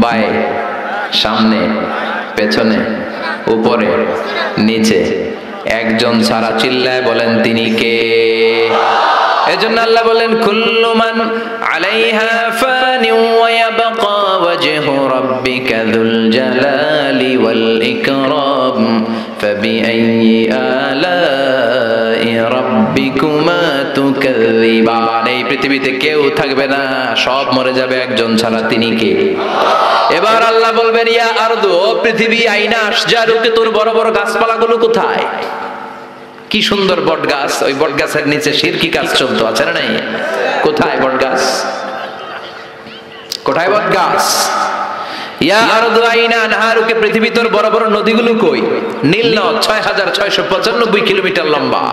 বায়ে, সামনে, পেছনে, উপরে, নিচে, একজন ছাড়া চিল্লায় বলেন তিনি কে? এজন্য আল্লাহ বলেন, কুল্লু মান আলাইহা ফানি ওয়া ইয়াবকা ওয়াজহু রাব্বিকা যুল জালালি ওয়াল ইকরাম ফাবিআইয়ি আলাই রাব্বিকুমা তুকাযযিবান। এই পৃথিবীতে কেউ থাকবে না, সব মরে যাবে, একজন ছাড়া, তিনি কে? এবার আল্লাহ বলবেন, ইয়া আরদু, ও পৃথিবী, আইনা আশজারুকে, তোর বড় বড় গাছপালাগুলো কোথায়? কি সুন্দর বট গাছ, ওই বট গাছের নিচে শিরকি কাজ চলতো, আছে না নাই? কোথায় বট গাছ? কোথায় বট গাছ? ইয়া আরদু আইনা নাহারুকে, পৃথিবীর তোর বড় বড় নদীগুলো কই? নীল নদ 6695 কিলোমিটার লম্বা।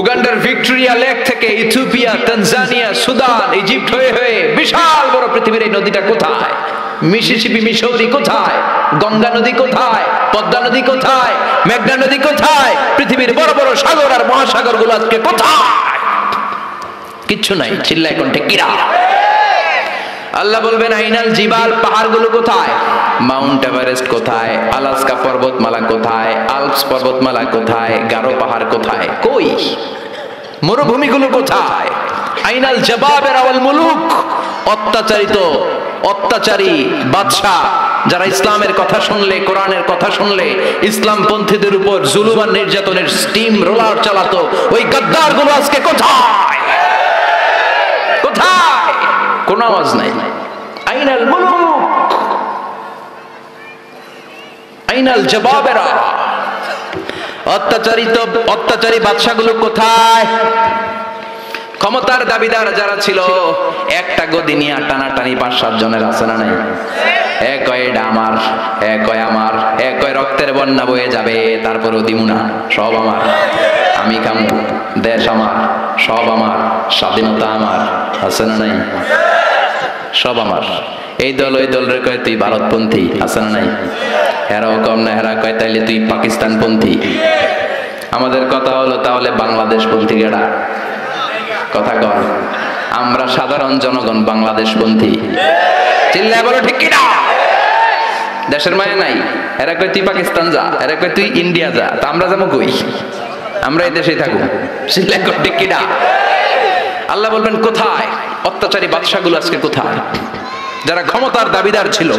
উগান্ডার ভিক্টোরিয়া লেক থেকে ইথিওপিয়া, তানজানিয়া, সুদান, ইজিপ্ট হয়ে হয়ে বিশাল বড় পৃথিবীর এই নদীটা কোথায়? মিসিসিপি, মিসৌরি কোথায়? গঙ্গা নদী কোথায়? পদ্মা নদী কোথায়? মেঘনা নদী কোথায়? পৃথিবীর বড় বড় সাগর আর মহাসাগর গুলো আজকে কোথায়? কিচ্ছু নাই। চিল্লায় কোন ঠিক কিরা? আল্লাহ বলবেন আইনাল জিবাল, পাহাড়গুলো কোথায়? মাউন্ট এভারেস্ট কোথায়? আলাস্কা পর্বতমালা কোথায়? আল্পস পর্বতমালা কোথায়? গারো পাহাড় কোথায়? কই? মরুভূমিগুলো কোথায়? আইনাল জবাবের আওয়াল মুলুক, অত্যাচারী বাদশা যারা ইসলামের কথা শুনলে, কোরআনের কথা শুনলে ইসলাম পন্থীদের উপর জুলুম আর নির্যাতনের স্টিম রোলার চালাতো, ওই গদ্দার গুলো আজকে কোথায়? কোথায়? কোন আওয়াজ নাই। আইনাল মুলুক, আইনাল জবাবেরা, অত্যাচারী বাদশাগুলো কোথায়? ক্ষমতার দাবিদার যারা ছিল, একটা গদি নিয়ে টানাটানি 5-7 জনের আছে না নাই? এক হয় এটা আমার, এক হয় আমার, এক হয় রক্তের বন্যা বয়ে যাবে, তারপরও দিমু না, সব আমার, আমি কামু, দেশ আমার, সব আমার, স্বাধীনতা আমার, আছে না নাই? সব আমার। এই দল ওই দল রে কয় তুই ভারতপন্থী, আছে না নাই? হেরাও কম না, হেরা কয় তাইলে তুই পাকিস্তানপন্থী। আমাদের কথা হলো তাহলে বাংলাদেশপন্থী গেড়া, কথা কর। আমরা সাধারণ জনগণ বাংলাদেশপন্থী। চিল্লায় বলো ঠিক কিনা? দেশের মায়া নাই। এরা কয় তুই পাকিস্তান যা, এরা কয় তুই ইন্ডিয়া যা, তা আমরা যাবো কই? আমরা এই দেশেই থাকবো। চিল্লায় কর ঠিক কিনা? আল্লাহ বলবেন কোথায়? অত্যাচারী বাদশাগুলো আজকে কোথায়? যারা ক্ষমতার দাবিদার ছিল,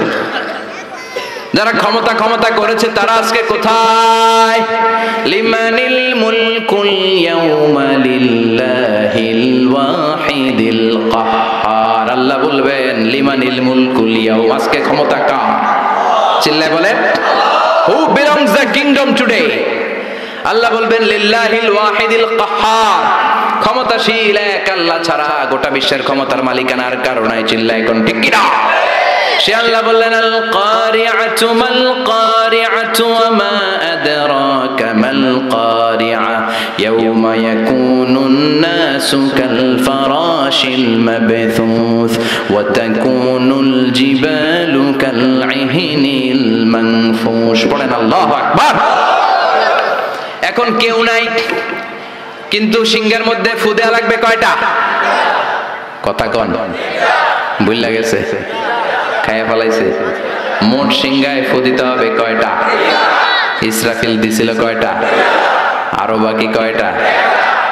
যারা ক্ষমতা করেছে, তারা আজকে কোথায়? লিমানিল মুলকুল ইয়াউমা লিল্লাহিল ওয়াহিদিল কাহ্হার। আল্লাহ বলবেন লিমানিল মুলকুল ইয়াউম, আজকে ক্ষমতা কার? চিল্লায় বলেন, who belongs the kingdom today? আল্লাহ বলবেন লিল্লাহিল ওয়াহিদিল কাহ্হার, ক্ষমতাশীল এক আল্লাহ ছাড়া গোটা বিশ্বের ক্ষমতার মালিকানার কারণে। চিল্লায় কোন ঠিক কিনা? সে আল্লাহ বললেন আল কারিআতু মাল কারিআতু ওয়া মা আদরাকা মাল কারিআ ইয়াউমা ইয়াকুনুন নাসু কাল ফারাশিল মাবথুস ওয়া তাকুনুল জিবালু কাল ইহনিল মানফুশ। পড়েন আল্লাহু আকবার। এখন কেউ নাই, কিন্তু সিংহের মধ্যে ফু দেয়া লাগবে কয়টা? কথা কন, ভুল গেছে, খাইয়া ফেলাইছে। মোট সিংহায় ফু দিতে হবে কয়টা? ইসরাফিল দিছিল কয়টা? আরো বাকি কয়টা?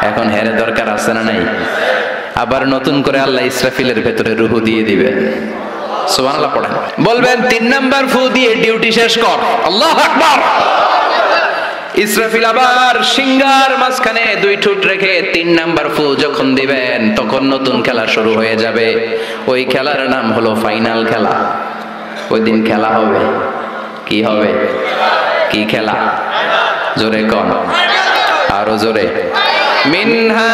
এখন হেরে দরকার আছে না নাই? আবার নতুন করে আল্লাহ ইসরাফিলের ভেতরে রুহু দিয়ে দিবে। সুবহানাল্লাহ পড়েন। বলবেন 3 নাম্বার ফু দিয়ে ডিউটি শেষ কর। আল্লাহু আকবার। ইসরাফিল আবার সিংহার মাঝখানে 2 ঠোঁট রেখে 3 নাম্বার ফু যখন দিবেন, তখন নতুন খেলা শুরু হয়ে যাবে। ওই খেলার নাম হলো ফাইনাল খেলা। ওই দিন খেলা হবে। কি হবে? কি খেলা? জোরে কন, আরো জোরে। মিনহা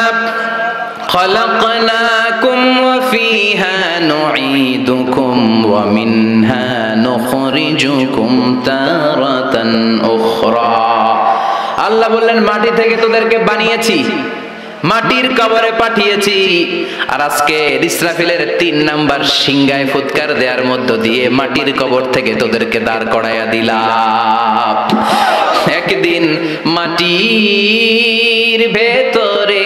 খালাকনাকুম ওয়া ফিহা নুঈদুকুম ওয়া মিনহা নুখরিজুকুম তারাতান উখরা। আল্লাহ বললেন মাটি থেকে তোদেরকে বানিয়েছি, মাটির কবরে পাঠিয়েছি, আর আজকে ইসরাফিলের 3 নাম্বার সিংহায় ফুৎকার দেওয়ার মধ্য দিয়ে মাটির কবর থেকে তোদেরকে দাঁড় করাইয়া দিলাম। একদিন মাটির ভেতরে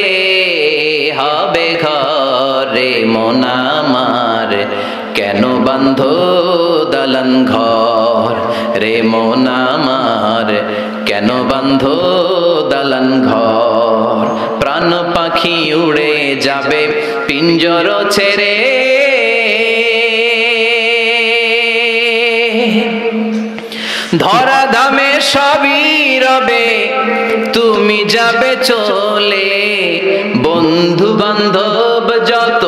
হবে ঘরে মন আমার, কেন বাঁধো দালান ঘর রে মন আমার, কেন বাঁধো দালান ঘর। প্রাণ পাখি উড়ে যাবে পিঞ্জর ছেড়ে, ধরা ধামে সবই রবে তুমি যাবে চলে। বন্ধু বান্ধব যত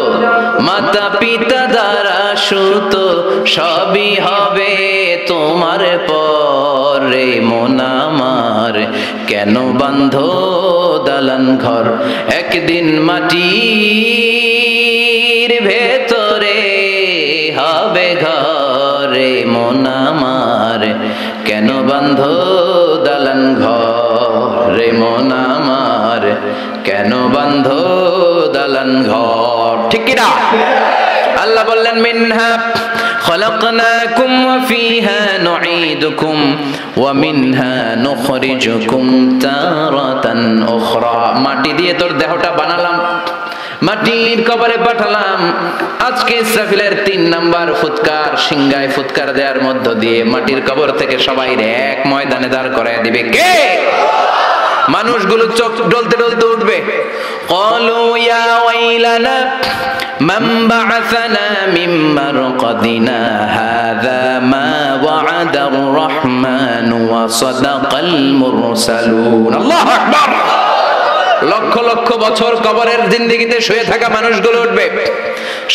মাতা পিতা দ্বারা সুত সবই হবে তোমার পরে মন আমার, কেন বাঁধো দালান ঘর একদিন মাটির ভেতরে হবে ঘরে মন আমার কেন বাঁধো দালান ঘরে মন আমার কেন বাঁধো দালান ঘর ঠিক কি না আল্লাহ বললেন মিনহা খলাকনাকুম ওয়া ফিহা নুঈদুকুম ওয়া মিনহা নুখরিজুকুম তারাতান উখরা মাটি দিয়ে তোর দেহটা বানালাম মাটির কবরে পাঠালাম আজকে ইসরাফিলের 3 নাম্বার ফুৎকার সিংহায় ফুৎকার দেওয়ার মধ্য দিয়ে মাটির কবর থেকে সবাইরে এক ময়দানে দাঁড় করায় দিবে কে মানুষগুলো চোখ ডলতে ডলতে উঠবে ক্বালু ইয়া ওয়াইলানা মান বা'আসানা মিন মারকাদিনা হাযা মা ওয়া'আদার রাহমান ওয়া সাদাকাল মুরসালুন আল্লাহু আকবার লক্ষ লক্ষ বছর কবরের জিন্দেগিতে শুয়ে থাকা মানুষগুলো উঠবে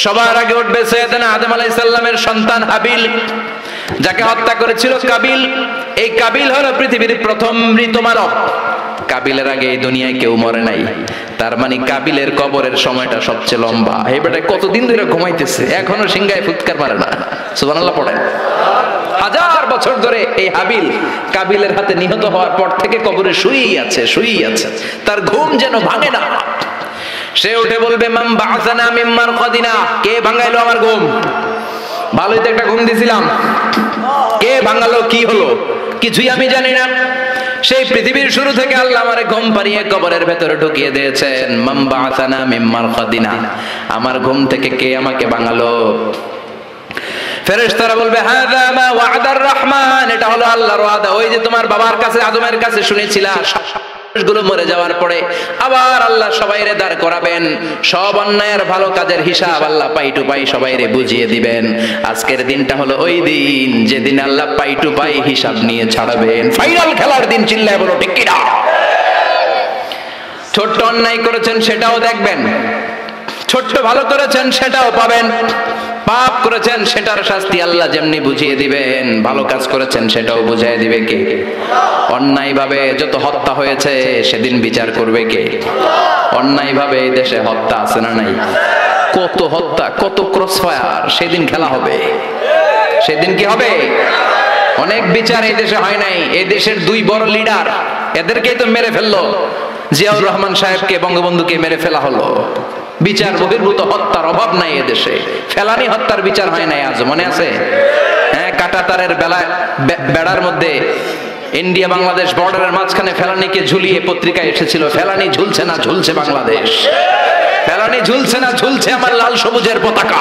সবার আগে উঠবে সৈয়দনা আদম আলাইহিস সালামের সন্তান হাবিল যাকে হত্যা করেছিল কাবিল এই কাবিল হলো পৃথিবীর প্রথম মৃত মানব কাবিলের আগে এই দুনিয়ায় কেউ মরে নাই তার মানে কাবিলের কবরের সময়টা সবচেয়ে লম্বা এই বেটা কতদিন ধরে ঘুমাইতেছে এখনো সিংহায় ফুৎকার মারে না সুবহানাল্লাহ পড়েন হাজার বছর ধরে এই হাবিল কাবিলের হাতে নিহত হওয়ার পর থেকে কবরে শুয়েই আছে তার ঘুম যেন ভাঙে না সে উঠে বলবে মান বা'আসানা মিন মারকাদিনা কে ভাঙাইলো আমার ঘুম ভালোই তো একটা ঘুম দিছিলাম কে ভাঙালো কি হলো কিছুই আমি জানি না সেই পৃথিবীর শুরু থেকে আল্লাহ আমারে ঘুম পাড়িয়ে কবরের ভেতরে ঢুকিয়ে দিয়েছেন মান বা'আসানা মিন মারকাদিনা আমার ঘুম থেকে কে আমাকে ভাঙালো ফেরেশতারা বলবে হাযা মা ওয়া'দার রহমান এটা হলো আল্লাহর ওয়াদা ওই যে তোমার বাবার কাছে আদমের কাছে শুনেছিলা মানুষগুলো মরে যাওয়ার পরে আবার আল্লাহ সবাইরে দাঁড় করাবেন সব অন্যায়ের ভালো কাজের হিসাব আল্লাহ পাই টু পাই সবাইরে বুঝিয়ে দিবেন আজকের দিনটা হলো ওই দিন যেদিন আল্লাহ পাই টু পাই হিসাব নিয়ে ছাড়বেন ফাইনাল খেলার দিন চিল্লায় বলো ঠিক কি না ছোট্ট অন্যায় করেছেন সেটাও দেখবেন ছোট্ট ভালো করেছেন সেটাও পাবেন পাপ করেছেন সেটার শাস্তি আল্লাহ যেমনি বুঝিয়ে দিবেন ভালো কাজ করেছেন সেটাও বুঝিয়ে দিবে কে অন্যায় ভাবে যত হত্যা হয়েছে সেদিন বিচার করবে কে অন্যায় ভাবে এই দেশে হত্যা আছে না নাই কত হত্যা কত ক্রসফায়ার সেদিন খেলা হবে সেদিন কি হবে অনেক বিচার এই দেশে হয় নাই এই দেশের 2 বড় লিডার এদেরকেই তো মেরে ফেললো জিয়াউর রহমান সাহেবকে বঙ্গবন্ধুকে মেরে ফেলা হলো বিচার বহির্ভূত হত্যার অভাব নাই এদেশে ফেলানি হত্যার বিচার হয় নাই আজ মনে আছে হ্যাঁ কাঁটাতারের বেড়ার মধ্যে ইন্ডিয়া বাংলাদেশ বর্ডারের মাঝখানে ফেলানিকে ঝুলিয়ে পত্রিকায় এসেছিল ফেলানি ঝুলছে না ঝুলছে বাংলাদেশ ফেলানি ঝুলছে না ঝুলছে আমার লাল সবুজের পতাকা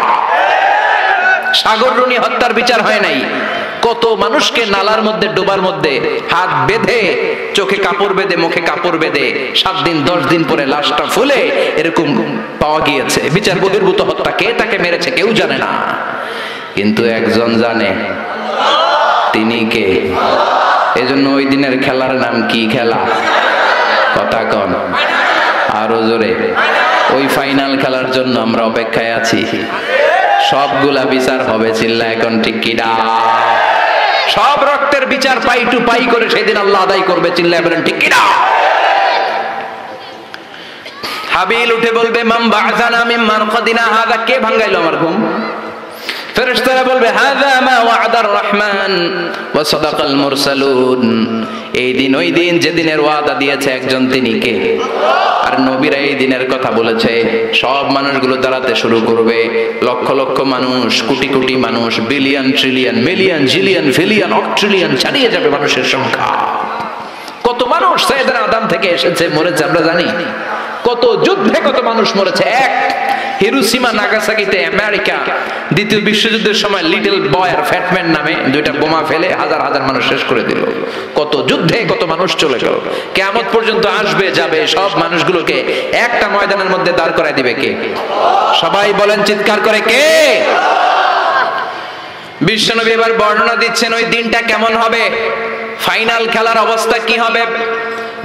সাগররুনি হত্যার বিচার হয় নাই কত মানুষকে নালার মধ্যে ডোবার মধ্যে হাত বেঁধে চোখে কাপড় বেঁধে মুখে কাপড় বেঁধে 7 দিন 10 দিন পরে লাশটা ফুলে এরকম পাওয়া গিয়েছে বিচার বহির্ভূত হত্যা কে তাকে মেরেছে কেউ জানে না কিন্তু একজন জানে তিনি কে এজন্য ওই দিনের খেলার নাম কি খেলা কথা কন আরো জোরে ওই ফাইনাল খেলার জন্য আমরা অপেক্ষায় আছি সবগুলা বিচার হবে চিল্লা এখন ঠিক কি না সব রক্তের বিচার পাই টু পাই করে সেদিন আল্লাহ আদায় করবে চিল্লায় বলেন ঠিক কি না হাবিল উঠে বলবে মান বা'আসানা মিন মারকাদিনা হাযা কে ভাঙাইলো আমার ঘুম ফেরেশতারা বলবে হাযা মা ওয়া'দার রহমান ওয়া সাদাকাল মুরসালুন এই দিন ওই দিন যেদিনের ওয়াদা দিয়েছে একজন তিনি কে আর নবীরা এই দিনের কথা বলেছে সব মানুষগুলো দাঁড়াতে শুরু করবে লক্ষ লক্ষ মানুষ কোটি কোটি মানুষ বিলিয়ন ট্রিলিয়ন মিলিয়ন জিলিয়ন ফিলিয়ন অক্ট্রিলিয়ন ছাড়িয়ে যাবে মানুষের সংখ্যা কত মানুষ সৈয়দনা আদম থেকে এসেছে মরেছে আমরা জানি কত যুদ্ধে কত মানুষ মরেছে এক হিরোশিমা নাগাসাকিতে আমেরিকা দ্বিতীয় বিশ্বযুদ্ধের সময় লিটল বয় আর ফ্যাটম্যান নামে 2টা বোমা ফেলে হাজার হাজার মানুষ শেষ করে দিল কত যুদ্ধে কত মানুষ চলে গেল কিয়ামত পর্যন্ত আসবে যাবে সব মানুষগুলোকে একটা ময়দানের মধ্যে দাঁড় করায় দিবে কে সবাই বলেন চিৎকার করে কে বিশ্বনবী এবার বর্ণনা দিচ্ছেন ওই দিনটা কেমন হবে ফাইনাল খেলার অবস্থা কি হবে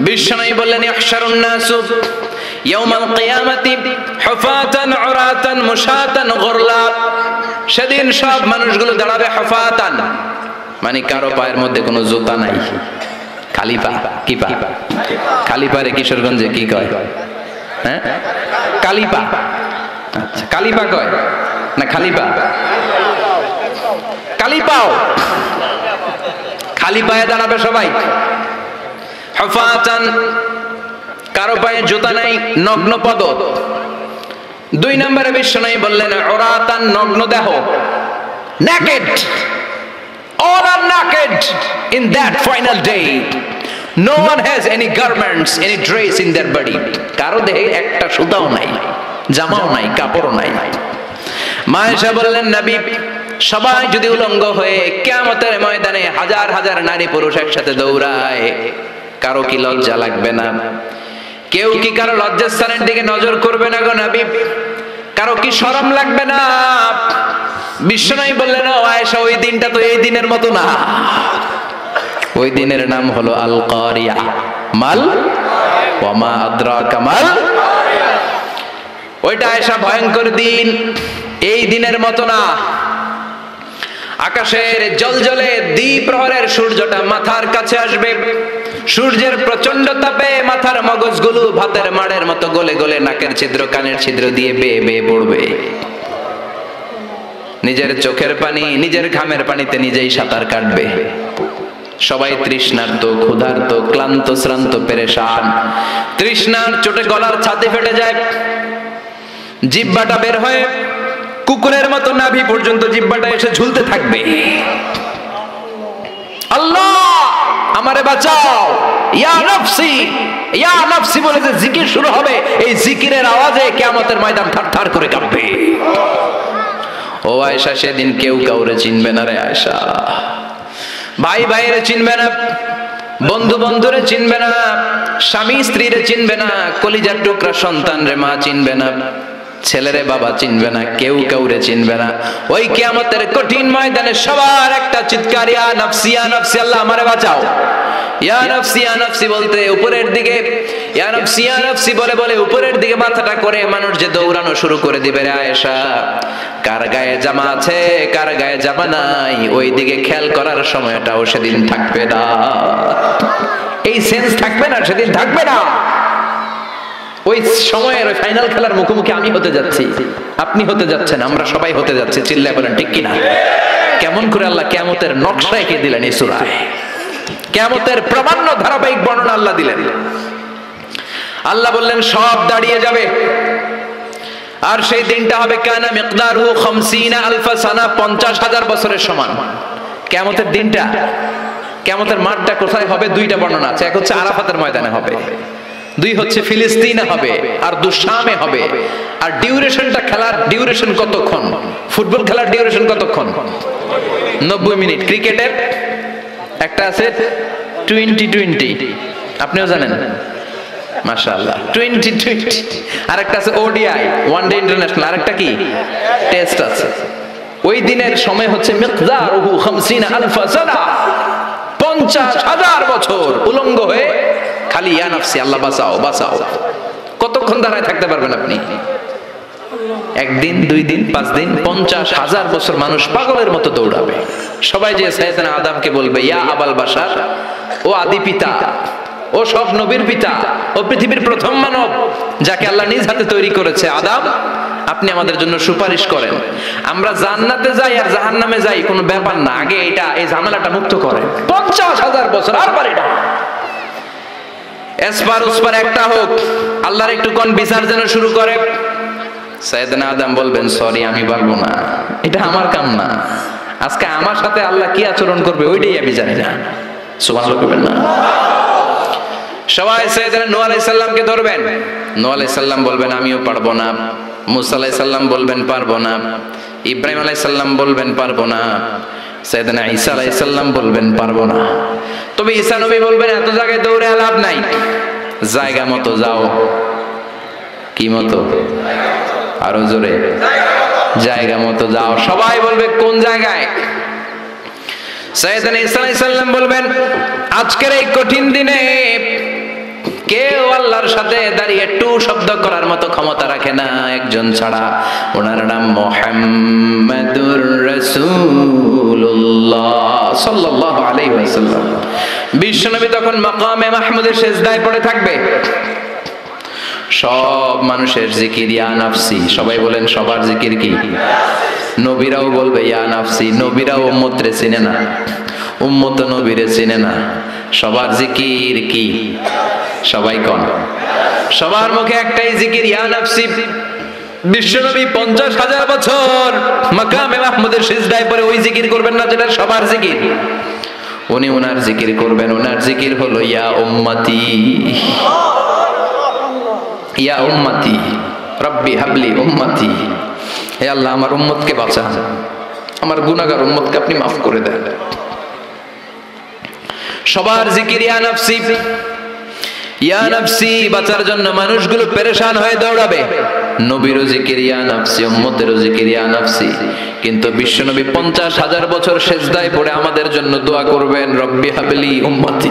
বিশ্বনবী বললেন ইহশারুন নাসু ইয়াউমাল কিয়ামাতি হুফাতান উরাতান মুশাতান গুরলা সেদিন সব মানুষগুলো দাঁড়াবে হুফাতান মানে কারো পায়ের মধ্যে কোনো জুতা নাই খালিপা কি পা? খালিপারে কিশোরগঞ্জে কি কয়? হ্যাঁ, কালিপা। আচ্ছা, কালিপা কয় না খালিপা? কালিপাও। খালি পায়ে দাঁড়াবে সবাই। হুফাতান, কারো পায়ে জুতা নাই, নগ্ন পদ। 2 নম্বরে বিশ্বনবী বললেন উরাতান, নগ্ন দেহ, naked, all are naked in that final day. No one has any garments, any dress in their body. কারো দেহে একটা সুতাও নাই, জামাও নাই, কাপড়ও নাই। মা আয়েশা বললেন নবী, সবাই যদি উলঙ্গ হয়ে কিয়ামতের ময়দানে হাজার হাজার নারী পুরুষ একসাথে দৌড়ায়, কারো কি লজ্জা লাগবে না? কেউ কি কারো লজ্জাস্থানের দিকে নজর করবে না গো নবী? কারো কি শরম লাগবে না? বিশ্বনবী বললেন ও আয়েশা, ওই দিনটা তো এই দিনের মতো না। ওই দিনের নাম হলো আল কারিয়া। মাল ওয়া মা আদরাকা মাল। ওইটা আয়েশা ভয়ঙ্কর দিন, এই দিনের মতো না। আকাশের জলজলে দ্বিপ্রহরের সূর্যটা মাথার কাছে আসবে, সূর্যের প্রচন্ড তাপে মাথার মগজগুলো ভাতের মাড়ের মতো গলে গলে নাকের ছিদ্র কানের ছিদ্র দিয়ে বেয়ে বেয়ে পড়বে। নিজের চোখের পানি, নিজের ঘামের পানিতে নিজেই সাঁতার কাটবে। সবাই তৃষ্ণার্ত, ক্ষুধার্ত, ক্লান্ত, শ্রান্ত, পেরেশান। তৃষ্ণার চোটে গলার ছাতি ফেটে যায়, জিহ্বাটা বের হয়ে কুকুরের মতো নাভি পর্যন্ত জিহ্বাটা এসে ঝুলতে থাকবে। আল্লাহ আমারে বাঁচাও, ইয়া নফসি, ইয়া নফসি বলে যে জিকির শুরু হবে, এই জিকিরের আওয়াজে কিয়ামতের ময়দান থারথার করে কাঁপবে। ও আয়েশা, সেদিন কেউ কাউরে চিনবে না রে আয়েশা। ভাই ভাইরে চিনবে না, বন্ধু বন্ধুরে চিনবে না, স্বামী স্ত্রীরে চিনবে না, কলিজার টুকরা সন্তান রে মা চিনবে না, ছেলেরে বাবা চিনবে না, কেউ কাউরে চিনবে না। ওই কিয়ামতের কঠিন ময়দানে সবার একটা চিৎকার, ইয়া নফসি, ইয়া নফসি, আল্লাহ আমারে বাঁচাও। ইয়া নফসি, ইয়া নফসি বলতে উপরের দিকে, ইয়া নফসি, ইয়া নফসি বলে বলে উপরের দিকে মাথাটা করে মানুষ যে দৌড়ানো শুরু করে দিবে রে আয়েশা। কার গায়ে জামা আছে, কার গায়ে জামা নাই, ওই দিকে খেয়াল করার সময়টাও সেদিন থাকবে না। এই সেন্স থাকবে না, সেদিন থাকবে না। ওই সময়ের ওই ফাইনাল খেলার মুখোমুখি আমি হতে যাচ্ছি, আপনি হতে যাচ্ছেন, আমরা সবাই হতে যাচ্ছি। চিল্লায় বলেন ঠিক কিনা? কেমন করে আল্লাহ কিয়ামতের নকশা এঁকে দিলেন এই সূরায়, কিয়ামতের প্রামাণ্য ধারাবাহিক বর্ণনা আল্লাহ দিলেন। আল্লাহ বললেন সব দাঁড়িয়ে যাবে, আর সেই দিনটা হবে কানা মিকদারহু 50 আলফ সানা, 50,000 বছরের সমান। কিয়ামতের দিনটা, কিয়ামতের মাঠটা কোথায় হবে? 2টা বর্ণনা আছে। এক হচ্ছে আরাফাতের ময়দানে হবে, 2 হচ্ছে ফিলিস্তিনে হবে, আর শামে হবে। আর ডিউরেশনটা, খেলার ডিউরেশন কতক্ষণ? ফুটবল খেলার ডিউরেশন কতক্ষণ? 90 মিনিট। ক্রিকেটের একটা আছে 20-20, আপনিও জানেন মাশাআল্লাহ, 20-20। আর একটা আছে ওডিআই, ওয়ান ডে ইন্টারন্যাশনাল। আর একটা কি টেস্ট আছে। ওই দিনের সময় হচ্ছে মিকদারহু 50 আলফ সানা, 50,000 বছর উলঙ্গ হয়ে খালি ইয়া নফসি, আল্লাহ বাঁচাও বাঁচাও। কতক্ষণ দাঁড়ায় থাকতে পারবেন আপনি? 1 দিন, 2 দিন, 5 দিন, 50,000 বছর মানুষ পাগলের মতো দৌড়াবে। সবাই যে সাইয়েদনা আদমকে বলবে ইয়া আবাল বাশার, ও আদি পিতা, ও সব নবীর পিতা, ও পৃথিবীর প্রথম মানব যাকে আল্লাহ নিজ হাতে তৈরি করেছে, আদম আপনি আমাদের জন্য সুপারিশ করেন। আমরা জান্নাতে যাই আর জাহান্নামে যাই কোনো ব্যাপার না, আগে এটা, এই ঝামেলাটা মুক্ত করেন। 50,000 বছর আর পারি না। এসপার উসপার একটা হোক, আল্লাহর একটু কোন বিচার যেন শুরু করে। সাইয়েদনা আদম বলবেন সরি, আমি পারবো না, এটা আমার কাম না। আজকে আমার সাথে আল্লাহ কি আচরণ করবে ওইটাই আমি জানি না। সুবহানাল্লাহ বলবেন না? সবাই সাইয়েদনা নূহ আলাইহিস সালামকে ধরবেন। নূহ আলাইহিস সালাম বলবেন আমিও পারবো না। মুসা আলাইহিস সালাম বলবেন পারবো না। ইব্রাহিম আলাইহিস সালাম বলবেন পারবো না। সাইয়েদনা ঈসা আলাইহিস সালাম বলবেন পারবো না। তবে ঈসা নবী বলবেন এত জায়গায় দৌড়ে লাভ নাই, জায়গা মতো যাও। কি মতো? আরো জোরে, জায়গা মতো যাও। সবাই বলবে কোন জায়গায়? সাইয়েদনা ঈসা আলাইহিস সালাম বলবেন আজকের এই কঠিন দিনে কেউ আল্লাহর সাথে দাঁড়িয়ে টু শব্দ করার মতো ক্ষমতা রাখে না, একজন ছাড়া। ওনার নাম মুহাম্মাদুর রাসূলুল্লাহ সাল্লাল্লাহু আলাইহি ওয়াসাল্লাম। বিশ্বনবী তখন মাকামে মাহমুদের সিজদায় পড়ে থাকবে। সব মানুষের জিকির ইয়া নাফসি, সবাই বলেন সবার জিকির কি? নবীরাও বলবে ইয়া নাফসি। নবীরাও উম্মতরে চিনে না, উম্মত নবীরে চিনে না। সবার জিকির কি? সবাই কোন? সবার মুখে একটাই জিকির ইয়া নাফসি। বিশ্বনবী 50,000 বছর মাকামে মাহমুদের সিজদায় পড়ে ওই জিকির করবেন না যেটা সবার জিকির। উনি ওনার জিকির করবেন। ওনার জিকির হলো ইয়া উম্মতি, ইয়া উম্মতি রব্বি হাবলি উম্মতি। হে আল্লাহ, আমার উম্মতকে বাঁচান, আমার গুনাহগার উম্মতকে আপনি মাফ করে দেন। সবার জিকির ইয়া নাফসি, ইয়া নাফসি। বাঁচার জন্য মানুষগুলো পেরেশান হয়ে দৌড়াবে। নবীরও জিকির ইয়া নাফসি, উম্মতেরও জিকির ইয়া নাফসি। কিন্তু বিশ্বনবী 50,000 বছর সিজদায় পড়ে আমাদের জন্য দোয়া করবেন, রব্বি হাবলি উম্মতি।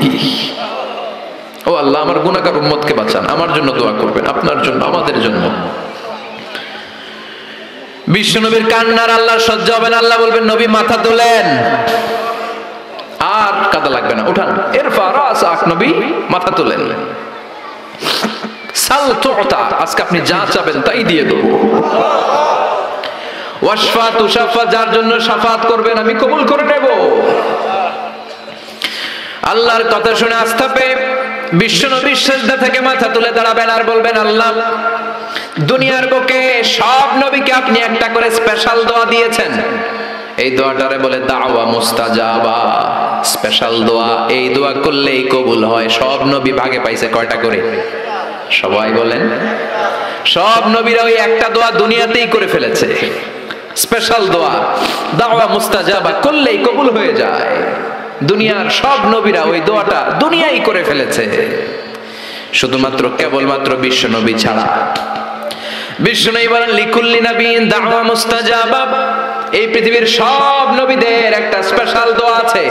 ও আল্লাহ, আমার গুনাহগার উম্মতকে বাঁচান, আমার জন্য দোয়া করবেন, আপনার জন্য, আমাদের জন্য। বিশ্বনবীর কান্নার আল্লাহ সহ্য হবে না। আল্লাহ বলবেন, নবী মাথা তোলেন, আর কাদা লাগবে না, উঠান। ইরফা রাসাক, নবী মাথা তোলেন। সাল তুতা, আজকে আপনি যা চাবেন তাই দিয়ে দেব। ওয়াশফা তুশাফা, যার জন্য শাফাত করবেন আমি কবুল করে নেব। আল্লাহর কথা শুনে আস্থা পেয়ে বিশ্বনবী সিজদা থেকে মাথা তুলে দাঁড়াবেন আর বলবেন, আল্লাহ, দুনিয়ার বুকে সব নবীকে আপনি একটা করে স্পেশাল দোয়া দিয়েছেন। এই দোয়াটারে বলে দাওয়া মুস্তাজাবা, স্পেশাল দোয়া। এই দোয়া করলেই কবুল হয়। সব নবী ভাগে পাইছে কয়টা করে? সবাই বলেন। সব নবীরা ওই একটা দোয়া দুনিয়াতেই করে ফেলেছে, স্পেশাল দোয়া। দাওয়া মুস্তাজাবা করলেই কবুল হয়ে যায়। দুনিয়ার সব নবীরা ওই দোয়াটা দুনিয়ায় করে ফেলেছে, শুধুমাত্র কেবলমাত্র বিশ্ব নবী ছাড়া। বিশ্ব নবী বলেন, লিকুল্লি নবিয়্যিন দাওয়া মুস্তাজাবা। এই পৃথিবীর সব নবীদের একটা স্পেশাল দোয়া আছে,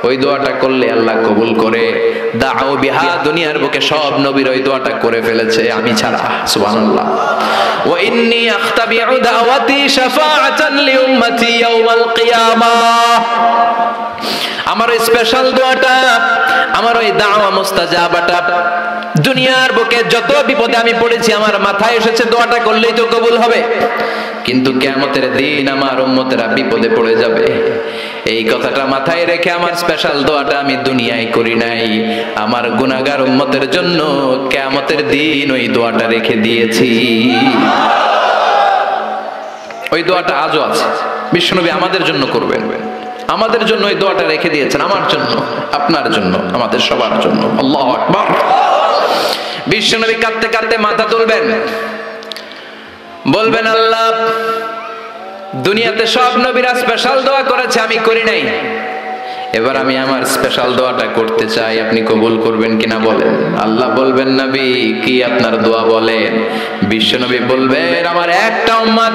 ওই দোয়াটা করলে আল্লাহ কবুল করে। দাও বিহা, দুনিয়ার বুকে সব নবীর ওই দোয়াটা করে ফেলেছে, আমি ছাড়া। সুবহানাল্লাহ। ওয়া ইন্নী আখতাবিউ দাওয়াতি শাফাআতান লিউম্মতি ইয়াউমাল কিয়ামাহ। আমার ওই স্পেশাল দোয়াটা, আমার ওই দাওয়া মুস্তাজাবাটা দুনিয়ার বুকে যত বিপদে আমি পড়েছি, আমার মাথায় এসেছে দোয়াটা করলেই তো কবুল হবে। কিন্তু কিয়ামতের দিন আমার উম্মতেরা বিপদে পড়ে যাবে, এই কথাটা মাথায় রেখে আমার স্পেশাল দোয়াটা আমি দুনিয়ায় করি নাই। আমার গুনাহগার উম্মতের জন্য কিয়ামতের দিন ওই দোয়াটা রেখে দিয়েছি। ওই দোয়াটা আজও আছে, বিশ্বনবী আমাদের জন্য করবেন। আমাদের জন্য ওই দোয়াটা রেখে দিয়েছেন, আমার জন্য, আপনার জন্য, আমাদের সবার জন্য। আল্লাহু আকবার। বিশ্বনবী কাঁদতে কাঁদতে মাথা তুলবেন, বলবেন, আল্লাহ, দুনিয়াতে সব নবীরা স্পেশাল দোয়া করেছে, আমি করি নাই। এবার আমি আমার স্পেশাল দোয়াটা করতে চাই, আপনি কবুল করবেন কিনা বলেন। আল্লাহ বলবেন, নবী কি আপনার দোয়া বলেন? বিশ্বনবী বলবেন, আমার একটা উম্মত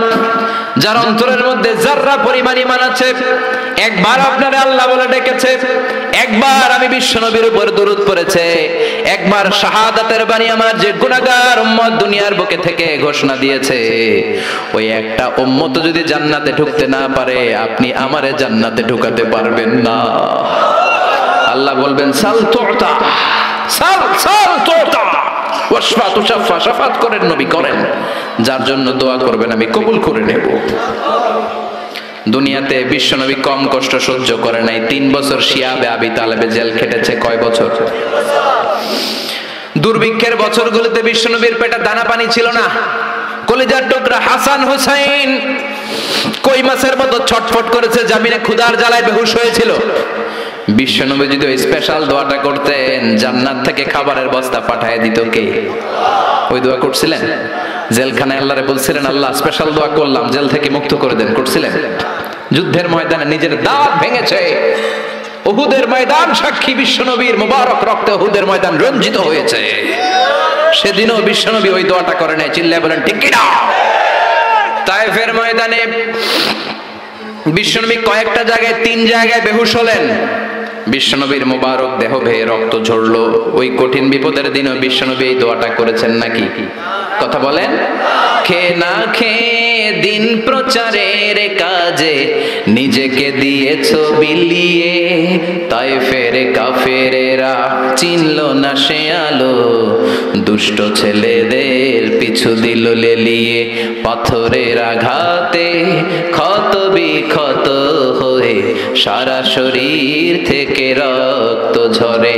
যার অন্তরের মধ্যে যাররা পরিমাণ ঈমান আছে, একবার আপনারে আল্লাহ বলে ডেকেছে, একবার আমি বিশ্বনবীর উপর দরুদ পড়েছে, একবার শাহাদাতের বাণী আমার যে গুনাহগার উম্মত দুনিয়ার বুকে থেকে ঘোষণা দিয়েছে, ওই একটা উম্মত যদি জান্নাতে ঢুকতে না পারে, আপনি আমারে জান্নাতে ঢুকাতে পারবেন না। আল্লাহ বলবেন, সাল তুতা, সাল সাল তুতা, ওয়াশফা তুশাফা, শাফাত করেন নবী, করেন। যার জন্য দোয়া করবেন আমি কবুল করে নেব। দুনিয়াতে বিশ্বনবী কম কষ্ট সহ্য করে নাই। 3 বছর শিয়াবে আবি তালেবে জেল খেটেছে। কয় বছর? দুর্ভিক্ষের বছরগুলোতে বিশ্বনবীর পেটে দানা পানি ছিল না। কলিজার টুকরা হাসান হুসাইন কই মাছের মতো ছটফট করেছে, জামিনে ক্ষুধার জ্বালায় বেহুশ হয়েছিল। বিশ্বনবী যদি ওই স্পেশাল দোয়াটা করতেন, জান্নাত থেকে খাবারের বস্তা পাঠিয়ে দিত কে? ওই দোয়া করছিলেন? জেলখানায় আল্লাহরে বলছিলেন, আল্লাহ স্পেশাল দোয়া করলাম, জেল থেকে মুক্ত করে দেন, করছিলেন? যুদ্ধের ময়দানে নিজের দাঁত ভেঙেছে, উহুদের ময়দান সাক্ষী, বিশ্বনবীর মুবারক রক্তে উহুদের ময়দান রঞ্জিত হয়েছে। সেদিনও বিশ্বনবী ওই দোয়াটা করে নাই। চিল্লায় বলেন ঠিক কিনা? তায়েফের ময়দানে বিশ্বনবী কয়েকটা জায়গায়, 3 জায়গায় বেহুশ হলেন। বিশ্বনবীর মুবারক দেহ বেয়ে রক্ত ঝরলো। ওই কঠিন বিপদের দিনও বিশ্বনবী এই দোয়াটা করেছেন নাকি? কথা বলেন। খে না খে দিন প্রচারের কাজে নিজেকে দিয়েছো বিলিয়ে, তায়েফের কাফেরেরা চিনল না সে আলো, দুষ্ট ছেলেদের পিছু দিল লেলিয়ে, পাথরের আঘাতে ক্ষত বিক্ষত হয়ে সারা শরীর থেকে রক্ত ঝরে।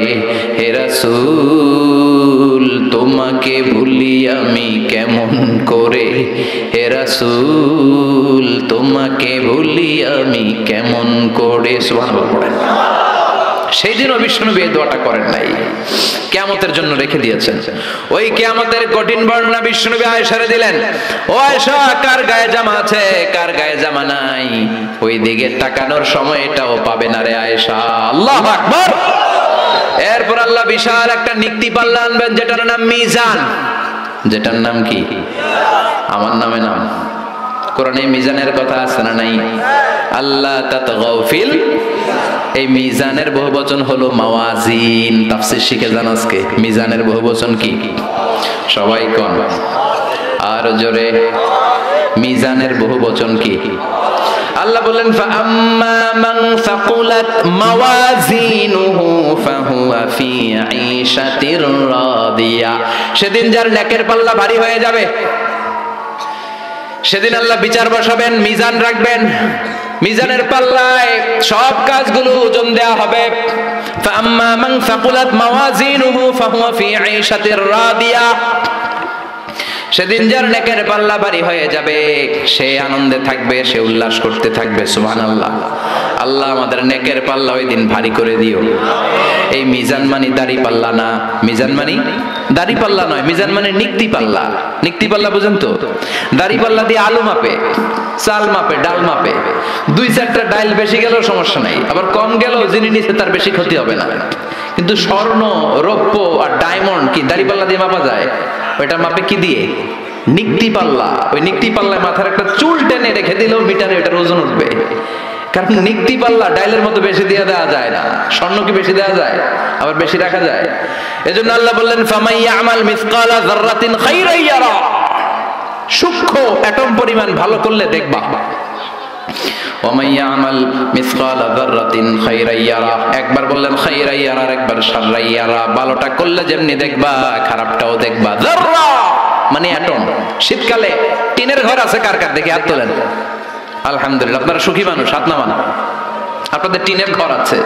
হে রাসূল তোমাকে ভুলি আমি কেমন করে, হে রাসূল তোমাকে ভুলি আমি কেমন করে। সুবহানাল্লাহ পড়েন। সেই দিনও বিষ্ণুনবী এই দোয়াটা করেন নাই, কিয়ামতের জন্য রেখে দিয়েছেন। ওই কিয়ামতের কঠিন বর্ণনা বিষ্ণুনবী আয়েশারে দিলেন। ও আয়েশা, কার গায়ে জামা আছে কার গায়ে জামা নাই, ওই দিকে তাকানোর সময়টাও পাবে না রে আয়েশা। আল্লাহু আকবার। এরপর আল্লাহ বিশাল একটা নিক্তি পাল্লা আনবেন, যেটার নাম মিজান। যেটার নাম কি? আমার নামে নাম। কোরআনে মিজানের কথা আছে না নাই? আল্লাহ তাতগাউ ফিল, এই মিজানের বহুবচন হলো মাওয়াজিন। তাফসীর শিখে যান আজকে। মিজানের বহুবচন কি? সবাই কোন আর জোরে, মিজানের বহুবচন কি? আল্লাহ বলেন ফাআম্মা মান সাকুলাত মাওয়াজিনুহু ফাহুয়া ফি আইশাতির রাদিয়া। সেদিন যার নেকের পাল্লা ভারী হয়ে যাবে, সেদিন আল্লাহ বিচার বসাবেন, মিজান রাখবেন। মিজানের পাল্লায় সব কাজগুলো ওজন দেয়া হবে। ফাআম্মা মান সাকুলাত মাওয়াজিনুহু ফাহুয়া ফি আইশাতির রাদিয়া। সেদিন যার নেকের পাল্লা ভারী হয়ে যাবে, সে আনন্দে থাকবে, সে উল্লাস করতে থাকবে। সুবহানাল্লাহ। আল্লাহ আমাদের নেকের পাল্লা ওই দিন ভারী করে দিও। এই মিজান মানে দাড়ি পাল্লা না, মিজান মানে দাড়ি পাল্লা নয়, মিজান মানে নিক্তি পাল্লা। নিক্তি পাল্লা বুঝেন তো? দাড়ি পাল্লা দিয়ে আলু মাপে, চাল মাপে, ডাল মাপে। দুই চারটা ডাল বেশি গেলেও সমস্যা নাই, আবার কম গেলেও যিনি নিচে তার বেশি ক্ষতি হবে না। কিন্তু স্বর্ণ, রৌপ্য আর ডায়মন্ড কি দাড়ি পাল্লা দিয়ে মাপা যায়? ওইটা মাপে কি দিয়ে? নিক্তি পাল্লা। ওই নিক্তি পাল্লায় মাথার একটা চুল টেনে রেখে দিলেও মিটারে এটার ওজন উঠবে। কারণ নিক্তি পাল্লা ডাইলের মতো বেশি দিয়ে দেওয়া যায় না। স্বর্ণ কি বেশি দেওয়া যায়? আবার বেশি রাখা যায়? এজন্য আল্লাহ বললেন ফামান ইয়ামাল মিসকালা যাররাতিন খাইরান ইয়ারা। সূক্ষ্ম অ্যাটম পরিমাণ ভালো করলে দেখবা। ওয়ামান ইয়ামাল মিসকালা যাররাতিন খাইরান ইয়ারা। একবার বললেন খাইরান ইয়ারা, আর একবার শাররান ইয়ারা। ভালোটা করলে যেমনি দেখবা, খারাপটাও দেখবা। যাররা মানে অ্যাটম। শীতকালে টিনের ঘর আছে কার কার? দেখি হাত তোলেন। আলহামদুলিল্লাহ, আপনারা সুখী মানুষ, হাত নামান। আপনাদের টিনের ঘর আছে।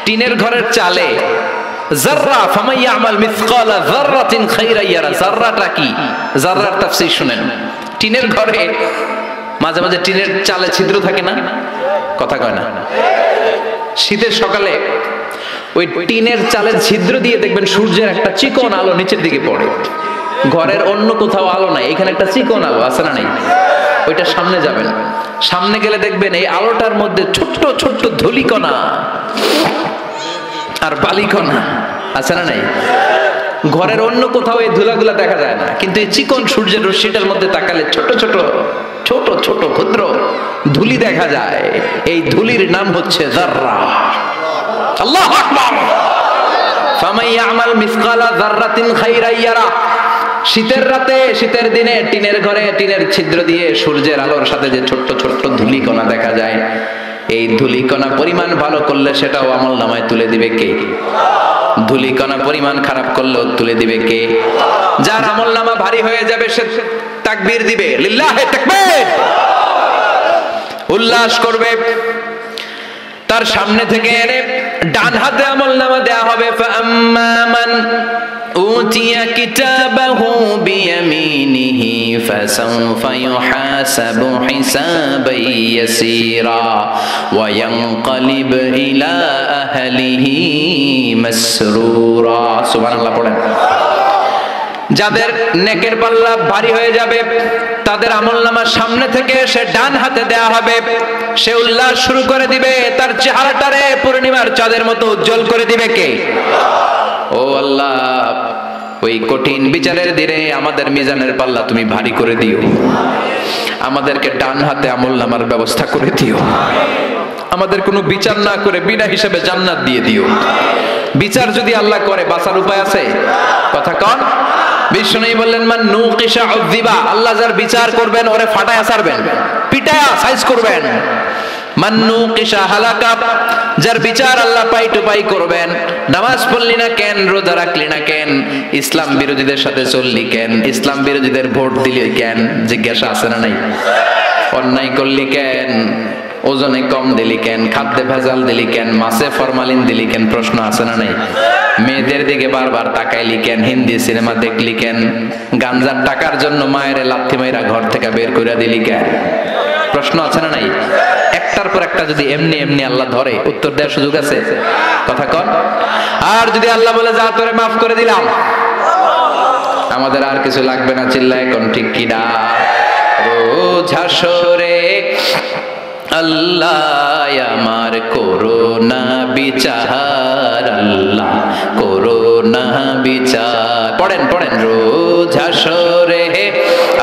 টিনের ঘরের চালে যাররা, ফামান ইয়ামাল মিসকালা যাররাতিন খাইরান ইয়ারা। যাররাটা কি? যাররার তাফসীর শুনেন। টিনের ঘরে মাঝে মাঝে টিনের চালে ছিদ্র থাকে না? কথা কয় না? শীতের সকালে ওই টিনের চালের ছিদ্র দিয়ে দেখবেন সূর্যের একটা চিকন আলো নিচের দিকে পড়ে। ঘরের অন্য কোথাও আলো নাই, এখানে একটা চিকন আলো আছে না নাই? ওইটা সামনে যাবেন, সামনে গেলে দেখবেন এই আলোটার মধ্যে ছোট্ট ছোট্ট ধূলিকণা আর বালিকণা আছে না নাই? ঘরের অন্য কোথাও এই ধুলাগুলা দেখা যায় না, কিন্তু এই চিকন সূর্যের রশ্মিটার মধ্যে তাকালে ছোট ছোট ছোট ছোট ক্ষুদ্র ধুলি দেখা যায়। এই ধুলির নাম হচ্ছে যাররা। আল্লাহু আকবার। ফামান ইয়ামাল মিসকালা যাররাতিন খাইরান ইয়ারা। শীতের রাতে, শীতের দিনে টিনের ঘরে টিনের ছিদ্র দিয়ে সূর্যের আলোর সাথে যে ছোট্ট ছোট্ট ধূলিকণা দেখা যায়, এই ধূলিকণা পরিমাণ ভালো করলে সেটাও আমলনামায় তুলে দিবে কে? ধূলিকণা পরিমাণ খারাপ করলেও তুলে দিবে কে? যার আমলনামা ভারী হয়ে যাবে সে তাকবীর দিবে, লিল্লাহি তাকবীর, উল্লাস করবে। তার সামনে থেকে এনে ডান হাতে আমলনামা দেয়া হবে। ফাআম্মা মান উতিয়া কিতাবাহু বিয়ামিনিহি ফাসাউফা ইউহাসাবু হিসাবান ইয়াসীরা ওয়া ইয়ানকালিব ইলা আহলিহি মাসরুরা। সুবহানাল্লাহ পড়েন। যাদের নেকের পাল্লা ভারী হয়ে যাবে তাদের আমলনামা সামনে থেকে সে ডান হাতে দেয়া হবে। সে উল্লাস শুরু করে দিবে, তার চেহারাটারে পূর্ণিমার চাঁদের মতো উজ্জ্বল করে দিবে কে? ও আল্লাহ, ওই কঠিন বিচারের দিনে আমাদের মিজানের পাল্লা তুমি ভারী করে দিও। আমাদেরকে ডান হাতে আমলনামার ব্যবস্থা করে দিও। আমাদের কোনো বিচার না করে বিনা হিসাবে জান্নাত দিয়ে দিও। বিচার যদি আল্লাহ করে বাঁচার উপায় আছে? কথা কন। বিষ্ণু বললেন মান নুকিশা উযিবা, আল্লাহ যার বিচার করবেন ওরে ফাটায়া ছাড়বেন, পিটায়া সাইজ করবেন। মান নুকিশা হালাকা, যার বিচার আল্লাহ পাই টু পাই করবেন। নামাজ পড়লি না কেন, রোজা রাখলি না কেন, ইসলাম বিরোধীদের সাথে চললি কেন, ইসলাম বিরোধীদের ভোট দিলি কেন, জিজ্ঞাসা আছে না নাই? অন্যায় করলি কেন, ওজনে কম দিলি কেন, খাদ্যে ভেজাল দিলি কেন, মাছে ফরমালিন দিলি কেন, প্রশ্ন আছে না নাই? মেয়েদের দিকে বারবার তাকাইলি কেন, হিন্দি সিনেমা দেখলি কেন, গাঞ্জার টাকার জন্য মায়ের লাথি মাইরা ঘর থেকে বের করে দিলি কেন, প্রশ্ন আছে না নাই? একটার পর একটা যদি এমনি এমনি আল্লাহ ধরে, উত্তর দেওয়ার সুযোগ আছে? কথা কন। আর যদি আল্লাহ বলে যা তোরে মাফ করে দিলাম, আমাদের আর কিছু লাগবে না, চিল্লায় কোন ঠিক কিনা? রোজ হাসরে আল্লাহ আমার করোনা বিচার, আল্লাহ করোনা বিচার। পড়েন পড়েন, রোজ হাসরে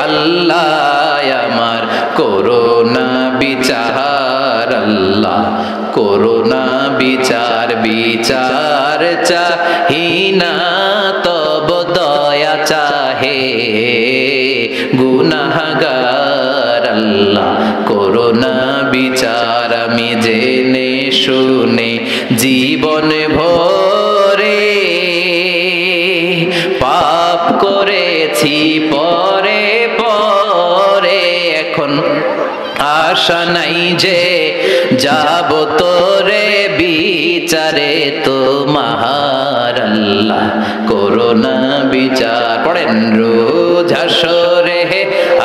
আল্লাহ আমার করোনা বিচার, আল্লাহ করোনা বিচার। বিচার চাহিনা তব দয়া চাহে, গুনাহগার আল্লাহ করোনা বিচার। আমি জেনে শুনে জীবন ভরে পাপ করেছি পরে পরে, এখন আশা নাই যে যাব তোরে বিচারে তোমার, আল্লাহ করোনা বিচার। পড়েন, রোজ হাসরে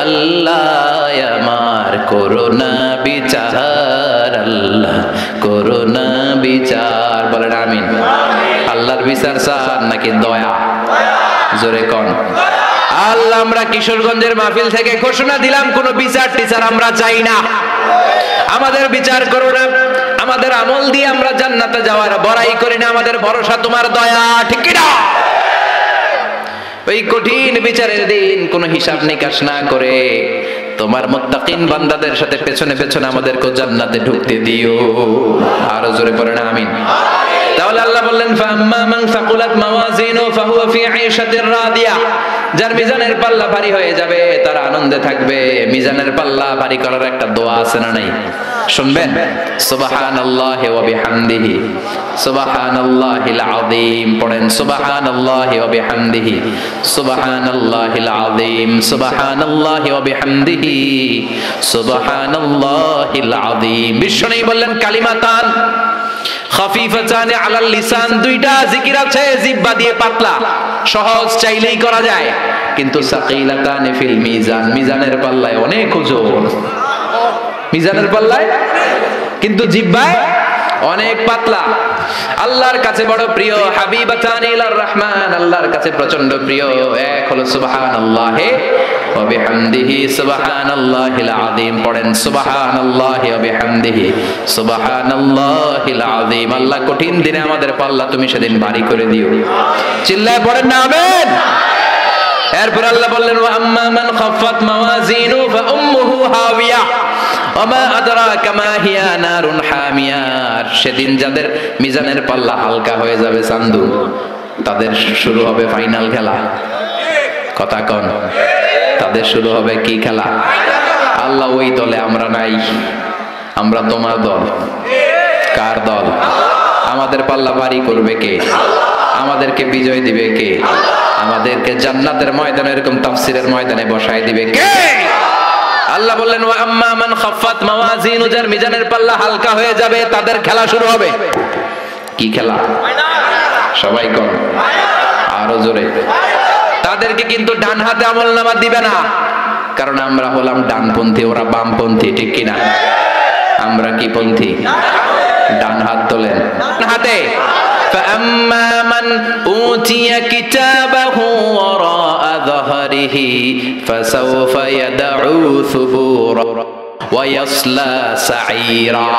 আল্লাহ আমার করোনা বিচার, আল্লাহ করোনা বিচার। বলেন আমিন। আল্লাহর বিচার চান নাকি দয়া? জোরে কন। আল্লাহ, আমরা কিশোরগঞ্জের মাহফিল থেকে ঘোষণা দিলাম, কোন বিচার টিচার আমরা চাই না। আমাদের বিচার করো না, আমাদের আমল দিয়ে আমরা জান্নাতে যাওয়ার বড়াই করি না, আমাদের ভরসা তোমার দয়া, ঠিক কি না? ওই কঠিন বিচারের দিন কোন হিসাব নিকাশ না করে তোমার মুত্তাকিন বান্দাদের সাথে পেছনে পেছনে আমাদেরকে জান্নাতে ঢুকতে দিও। আরো জোরে পড়েন আমিন। তাহলে আল্লাহ বললেন, ফাম্মা মান সাকুলাত মাওয়াজিনু ফাহুয়া ফি আইশাতির রাদিয়া, যার মিজানের পাল্লা ভারী হয়ে যাবে তার আনন্দে থাকবে। মিজানের পাল্লা ভারী করার একটা দোয়া আছে না নাই? শুনবেন? সুবহানাল্লাহি ওয়া বিহামদিহি সুবহানাল্লাহিল আযীম। পড়েন, সুবহানাল্লাহি ওয়া বিহামদিহি সুবহানাল্লাহিল আযীম সুবহানাল্লাহি ওয়া বিহামদিহি সুবহানাল্লাহিল আযীম। বিষ্ণু বললেন, কালিমাতান খাফিফাতান আলাল লিসান, দুইটা জিকির আছে জিহ্বা দিয়ে পাতলা, সহজ, চাইলেই করা যায়, কিন্তু সাকিলাতান ফিল মিজান, মিজানের পাল্লায় অনেক ওজন। মিজানের পাল্লায় কিন্তু জিহ্বায় অনেক পাতলা। আল্লাহর কাছে বড় প্রিয়, হাবিবাতান ইলার রহমান, আল্লাহর কাছে প্রচন্ড প্রিয়। এক হলো সুবহানাল্লাহি ওয়া বিহামদিহি সুবহানাল্লাহিল আযীম। পড়েন, সুবহানাল্লাহি ওয়া বিহামদিহি সুবহানাল্লাহিল আযীম। আল্লাহ, কঠিন দিনে আমাদের পাল্লা তুমি সেদিন ভারী করে দিও। চিল্লায় পড়েন না আমিন। এরপর আল্লাহ বললেন, ওয়া আম্মা মান খাফফাত মাওয়াজিনু ফা উম্মুহু হাওিয়া ওমা আদরাকা মা হিয়া নারুন হামিয়া। সেদিন যাদের মিজানের পাল্লা হালকা হয়ে যাবে চান্দু, তাদের শুরু হবে ফাইনাল খেলা। কথা কন, তাদের শুরু হবে কি খেলা? আল্লাহ, ওই দলে আমরা নাই, আমরা তোমার দল। কার দল? আমাদের পাল্লা ভারী করবে কে? আমাদেরকে বিজয় দিবে কে? আমাদেরকে জান্নাতের ময়দানে, এরকম তাফসীরের ময়দানে বসায় দিবে কে? আল্লাহ বললেন, ওয়া আম্মা মান খাফফাত মাওয়াজিনু, যার মিজানের পাল্লা হালকা হয়ে যাবে তাদের খেলা শুরু হবে। কি খেলা? সবাই কোন? আরো জোরে। তাদেরকে কিন্তু ডান হাতে আমলনামা দিবে না, কারণ আমরা হলাম ডানপন্থী, ওরা বামপন্থী, ঠিক কিনা? আমরা কি পন্থী? ডান হাত তোলেন, ডান হাতে। فأما من أوتي كتابه وراء ظهره فسوف يدعو ثبورا ويصلى سعيرا।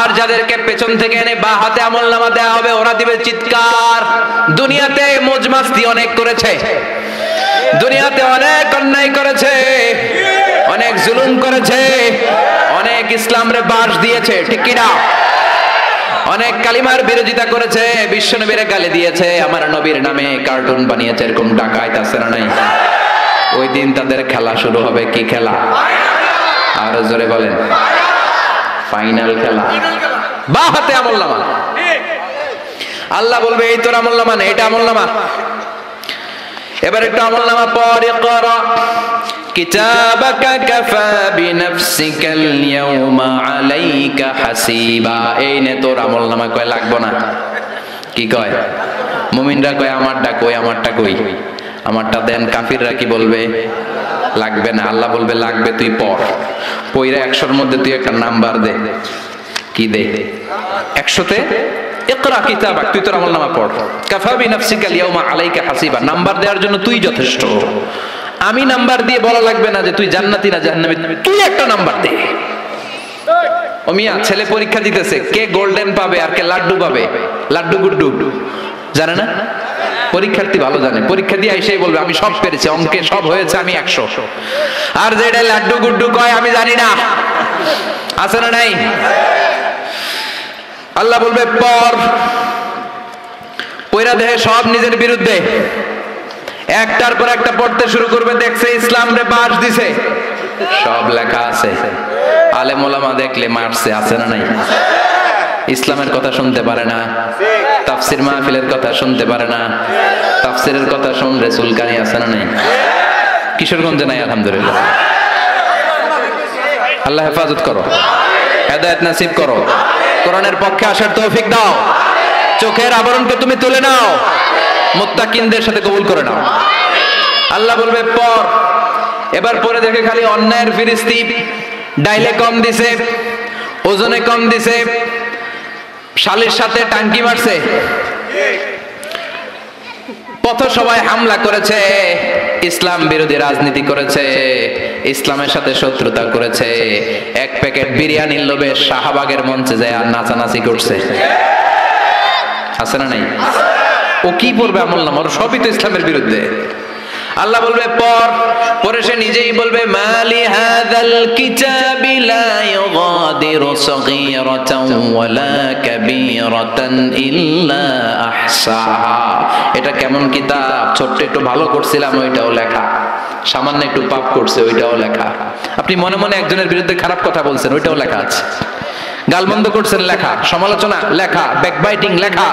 আর যাদেরকে পেছন থেকে এনে বা হাতে আমলনামা দেওয়া হবে, ওরা দিবে চিৎকার। দুনিয়াতে মজমাস্তি অনেক করেছে, দুনিয়াতে অনেক অন্যায় করেছে, অনেক জুলুম করেছে, অনেক ইসলামরে বাস দিয়েছে, ঠিক কি না? অনেক কালিমার বিরোধিতা করেছে, বিশ্বনবীর গালি দিয়েছে, আমার নবীর নামে কার্টুন বানিয়েছে, এরকম ডাকাইত আছে না নাই? ওই দিন তাদের খেলা শুরু হবে। কি খেলা? আরো জোরে বলেন। ফাইনাল খেলা। বাঁ হাতে আমলনামা। আল্লাহ বলবে এই তোর আমলনামা না, এটা আমলনামা। এবার একটু আমলনামা পড়ে ইকরা কিতাবাকা কাফা বিনাফসিকাল ইয়াউমা আলাইকা হাসিবা। এই নে তোর আমলনামা। কয় লাগবো না। কি কয়? মুমিনরা কয় আমারটা কই, আমারটা কই, আমারটা দেন। কাফিররা কি বলবে? লাগবে না। আল্লাহ বলবে লাগবে, তুই পড়। পইরা 100-র মধ্যে তুই একটা নাম্বার দে। কি দে? 100-তে ইকরা কিতাবাক, তুই তোর আমলনামা পড়। কাফা বিনাফসিকাল ইয়াউমা আলাইকা হাসিবা। নাম্বার দেওয়ার জন্য তুই যথেষ্ট। আমি নাম্বার দিয়ে বলা লাগবে না যে তুই জান্নাতি না জাহান্নামী, তুই একটা নাম্বার দে। ও মিয়া, ছেলে পরীক্ষা দিতেছে, কে গোল্ডেন পাবে আর কে লাড্ডু পাবে? লাড্ডু গুড্ডু জানে না? পরীক্ষার্থী ভালো জানে। পরীক্ষা দিয়ে এসেই বলবে আমি সব পেরেছি, অঙ্কে সব হয়েছে, আমি 100। আর যেটা লাড্ডু গুড্ডু কয় আমি জানি না। আছে না নাই? আল্লাহ বলবে পড়। পয়রা দেহে সব নিজের বিরুদ্ধে, একটার পর একটা পড়তে শুরু করবে। দেখছে ইসলাম রে বাস দিছে, সব লেখা আছে। আলেম ওলামা দেখলে মারছে। আছে না নাই? ইসলামের কথা শুনতে পারে না, তাফসির মাহফিলের কথা শুনতে পারে না, তাফসিরের কথা শুনলে চুলকানি। আছে না নাই? কিশোরগঞ্জে নাই আলহামদুলিল্লাহ। আল্লাহ হেফাজত করো, হেদায়েত নসিব করো, কোরআনের পক্ষে আসার তৌফিক দাও, চোখের আবরণকে তুমি তুলে নাও, মুত্তাকিনদের সাথে কবুল করে নাও। আল্লাহ বলবে পর। এবার পরে দেখে খালি অন্যায়ের ফিরিস্তি। ডাইলে কম দিছে, ওজনে কম দিছে, শালের সাথে টাঙ্কি মারছে, পথসভায় হামলা করেছে, ইসলাম বিরোধী রাজনীতি করেছে, ইসলামের সাথে শত্রুতা করেছে, এক প্যাকেট বিরিয়ানির লোভে শাহবাগের মঞ্চে যায় আর নাচানাচি করছে। আছে না নাই? ও কি পড়বে আমলনামা? ওর সবই তো ইসলামের বিরুদ্ধে। আল্লাহ বলবে পর। পরে সে নিজেই বলবে মালি হাযাল কিতাবি লা ইউগাদিরু সগীরাতান ওয়ালা কাবীরাতান ইল্লা আহসাহা। এটা কেমন কিতাব? ছোট্ট একটু ভালো করছিলাম ওইটাও লেখা, সামান্য একটু পাপ করছে ওইটাও লেখা, আপনি মনে মনে একজনের বিরুদ্ধে খারাপ কথা বলছেন ওইটাও লেখা আছে, গালমন্দ করছেন লেখা, সমালোচনা লেখা, ব্যাকবাইটিং লেখা,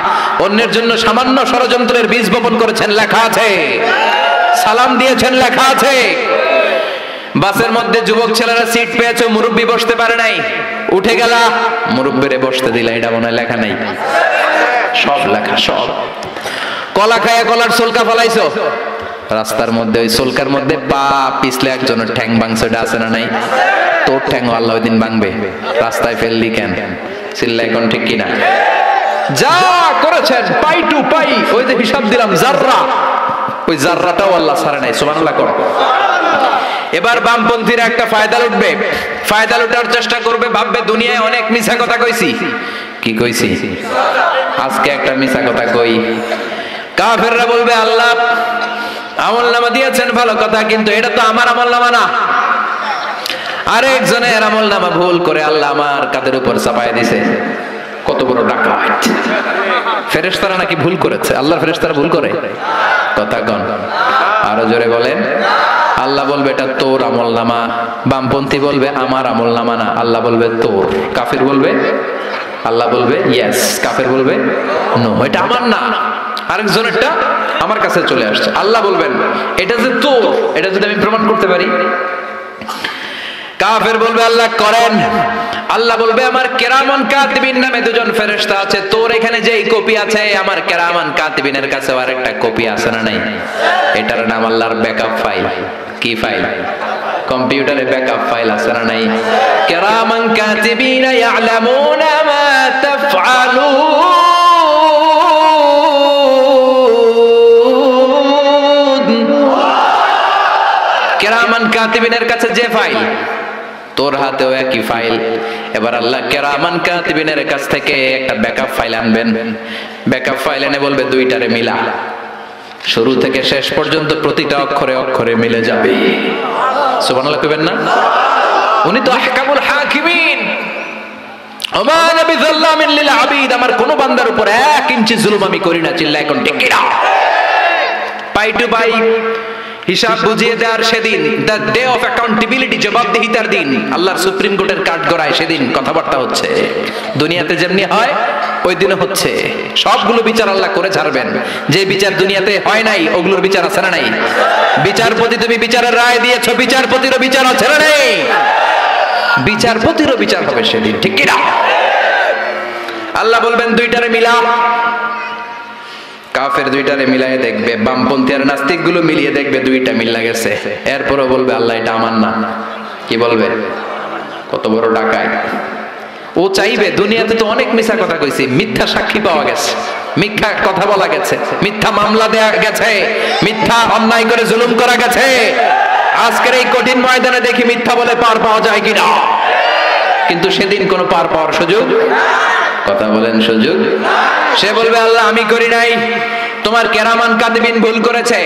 অন্যের জন্য সামান্য ষড়যন্ত্রের বীজ বপন করেছেন লেখা আছে, সালাম দিয়েছেন লেখা আছে। বাসের মধ্যে যুবক ছেলেরা সিট পেয়েছে, মুরব্বী বসতে পারে নাই, উঠে গেলা, মুরব্বীরে বসতে দিলা, এটা মনে হয় লেখা নাই? সব লেখা, সব। কলা খায়া কলার সোলকা ফলাইছো, রাস্তার মধ্যে ওই সোলকার মধ্যে পা পিছলে একজনের ঠ্যাং ভাঙছে, এটা আছে না নাই? তোর ঠ্যাং আল্লাহ ওই দিন ভাঙবে, রাস্তায় ফেললি কেন? চিল্লা এখন ঠিক কিনা? যা করেছেন পাই টু পাই, ওই যে হিসাব দিলাম জাররা, ওই জাররাটাও আল্লাহ ছাড়ে নাই। সুবহানাল্লাহ করো। এবার বামপন্থীরা একটা ফায়দা লুটবে, ফায়দা লুটার চেষ্টা করবে, ভাববে দুনিয়ায় অনেক মিছা কথা কইছি। কি কইছি? আজকে একটা মিছা কথা কই। কাফেররা বলবে আল্লাহ আমলনামা দিয়েছেন ভালো কথা, কিন্তু এটা তো আমার আমলনামা না, আরেকজনের আমলনামা ভুল করে আল্লাহ আমার কাঁধের উপর চাপায় দিছে। কত বড় ডাকাত! ফেরেশতারা নাকি ভুল করেছে? আল্লাহর ফেরেশতারা ভুল করে? কথা কন, আরো জোরে বলেন। আল্লাহ বলবে এটা তোর আমলনামা, বামপন্থী বলবে আমার আমলনামা না, আল্লাহ বলবে তোর। কাফির বলবে, আল্লাহ বলবে ইয়েস, কাফির বলবে নো, এটা আমার না, আরেকজনেরটা আমার কাছে চলে আসছে। আল্লাহ বলবেন এটা যে তোর, এটা যদি আমি প্রমাণ করতে পারি। কাফের বলবে আল্লাহ করেন। আল্লাহ বলবে আমার কেরামান কাতিবিন নামে দুজন ফেরেশতা আছে, তোর এখানে যেই কপি আছে আমার কেরামান কাতিবিনের কাছে আরেকটা কপি আছে না নাই? এটার নাম আল্লাহর ব্যাকআপ ফাইল। কি ফাইল? কম্পিউটারে ব্যাকআপ ফাইল আছে না নাই? কেরামান কাতিবিনা ইয়ালামুনা মা তাফআলুন। কেরামান কাতিবিনের কাছে যে ফাইল, তোর হাতেও একই ফাইল। এবার আল্লাহ কেরামান কাতিবিনের কাছ থেকে একটা ব্যাকআপ ফাইল আনবেন, ব্যাকআপ ফাইল এনে বলবে দুইটারে মিলা, শুরু থেকে শেষ পর্যন্ত প্রতিটা অক্ষরে অক্ষরে মিলে যাবে। সুবহানাল্লাহ কইবেন না? উনি তো আহকামুল হাকিমিন, ওমা নবী যাল্লামিন লিল আবিদ, আমার কোন বান্দার উপর 1 ইঞ্চি জুলুম আমি করি না। চিল্লা এখন ঠিক কি না? পাই টু পাই হিসাব বুঝিয়ে দেওয়ার সেদিন, দ্য ডে অফ অ্যাকাউন্টেবিলিটি, জবাবদিহিতার দিন, আল্লাহর সুপ্রিম কোর্টের কাঠগড়ায় সেদিন কথাবার্তা হচ্ছে। দুনিয়াতে যেমনি হয় ওই দিনও হচ্ছে। সবগুলো বিচার আল্লাহ করে ছাড়বেন। যে বিচার দুনিয়াতে হয় নাই ওগুলোর বিচার আছে না নাই? বিচারপতি তুমি বিচারের রায় দিয়েছো, বিচারপতিরও বিচার আছে না নাই? বিচারপতিরও বিচার হবে সেদিন, ঠিক কি না? আল্লাহ বলবেন দুইটারে মিলা। কাফের দুইটারে মিলায়ে দেখবে, বামপন্থী আর নাস্তিক গুলো মিলিয়ে দেখবে দুইটা মিল গেছে। এরপরও বলবে আল্লাহ এটা আমার না। কি বলবে? কত বড় ডাকাত ও! চাইবে দুনিয়াতে তো অনেক মিথ্যা কথা কইছি, মিথ্যা সাক্ষী পাওয়া গেছে, মিথ্যা কথা বলা গেছে, মিথ্যা মামলা দেয়া গেছে, মিথ্যা অন্যায় করে জুলুম করা গেছে। আজকের এই কঠিন ময়দানে দেখি মিথ্যা বলে পার পাওয়া যায় কিনা। কিন্তু সেদিন কোনো পার পাওয়ার সুযোগ, কথা বলেন, সুযোগ। সে বলবে আল্লাহ আমি করি নাই, তোমার কেরামান কাতিবিন ভুল করেছে।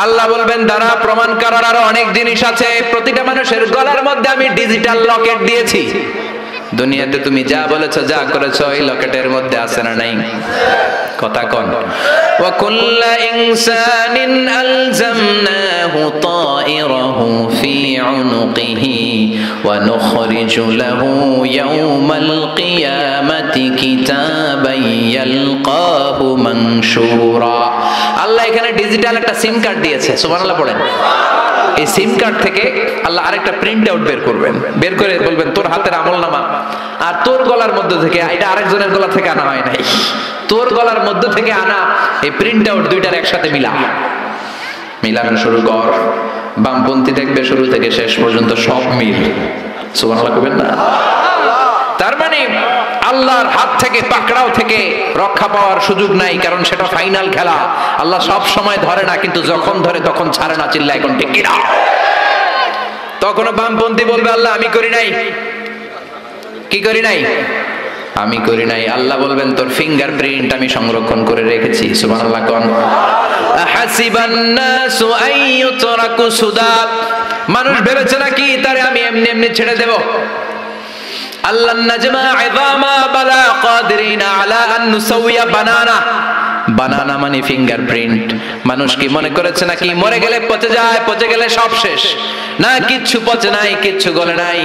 আল্লাহ বলবেন দ্বারা প্রমাণ করার আরো অনেক জিনিস আছে। প্রতিটা মানুষের গলার মধ্যে আমি ডিজিটাল লকেট দিয়েছি। দুনিয়াতে তুমি যা বলেছো, যা করেছো, এই লকেটের মধ্যে আছে না নাই? কথা কোন? ওয়া কুল্লা ইনসানিন আলজামনাহু তায়রাহু ফি উনুকিহি ওয়া নুখরিজু লাহু ইয়াওমাল কিয়ামাতি কিতাবান ইয়ালকাহু মানশুরা। আল্লাহ এখানে ডিজিটাল একটা সিম কার্ড দিয়েছে। সুবহানাল্লাহ পড়েন। এই সিম কার্ড থেকে আল্লাহ আরেকটা প্রিন্ট আউট বের করবেন, বের করে বলবেন তোর হাতের আমলনামা আর তোর গলার মধ্যে থেকে, এটা আরেকজনের গলা থেকে আনা হয় নাই, তোর গলার মধ্যে থেকে আনা এই প্রিন্ট আউট দুইটার একসাথে মিলানো শুরু কর। বামপন্থী দেখবে শুরু থেকে শেষ পর্যন্ত সব মিল। সুবহানাল্লাহ কইবেন না? তার মানে আল্লাহর হাত থেকে, পাকড়াও থেকে রক্ষা পাওয়ার সুযোগ নাই, কারণ সেটা ফাইনাল খেলা। আল্লাহ সব সময় ধরে না, কিন্তু যখন ধরে তখন ছাড়ে না। চিল্লা এখন ঠিক কি না? তখন বামপন্থী বলবে আল্লাহ আমি করি নাই। কি করি নাই? আমি করি নাই। আল্লাহ বলবেন তোর ফিঙ্গারপ্রিন্ট আমি সংরক্ষণ করে রেখেছি। সুবহানাল্লাহ কোন? আহাসিবান নাসু আইয়ুতরাকু সুদা, মানুষ ভেবেছে নাকি তারে আমি এমনি এমনি ছেড়ে দেব? আল্লাহ নাজমা ইযামা বালা কাদিরিনা আলা আন নুসাউইয়া বানানা। বানানা মানে ফিঙ্গারপ্রিন্ট। মানুষ কি মনে করেছে নাকি মরে গেলে পচে যায়, পচে গেলে সব শেষ? না, কিচ্ছু পচে নাই, কিচ্ছু গলে নাই।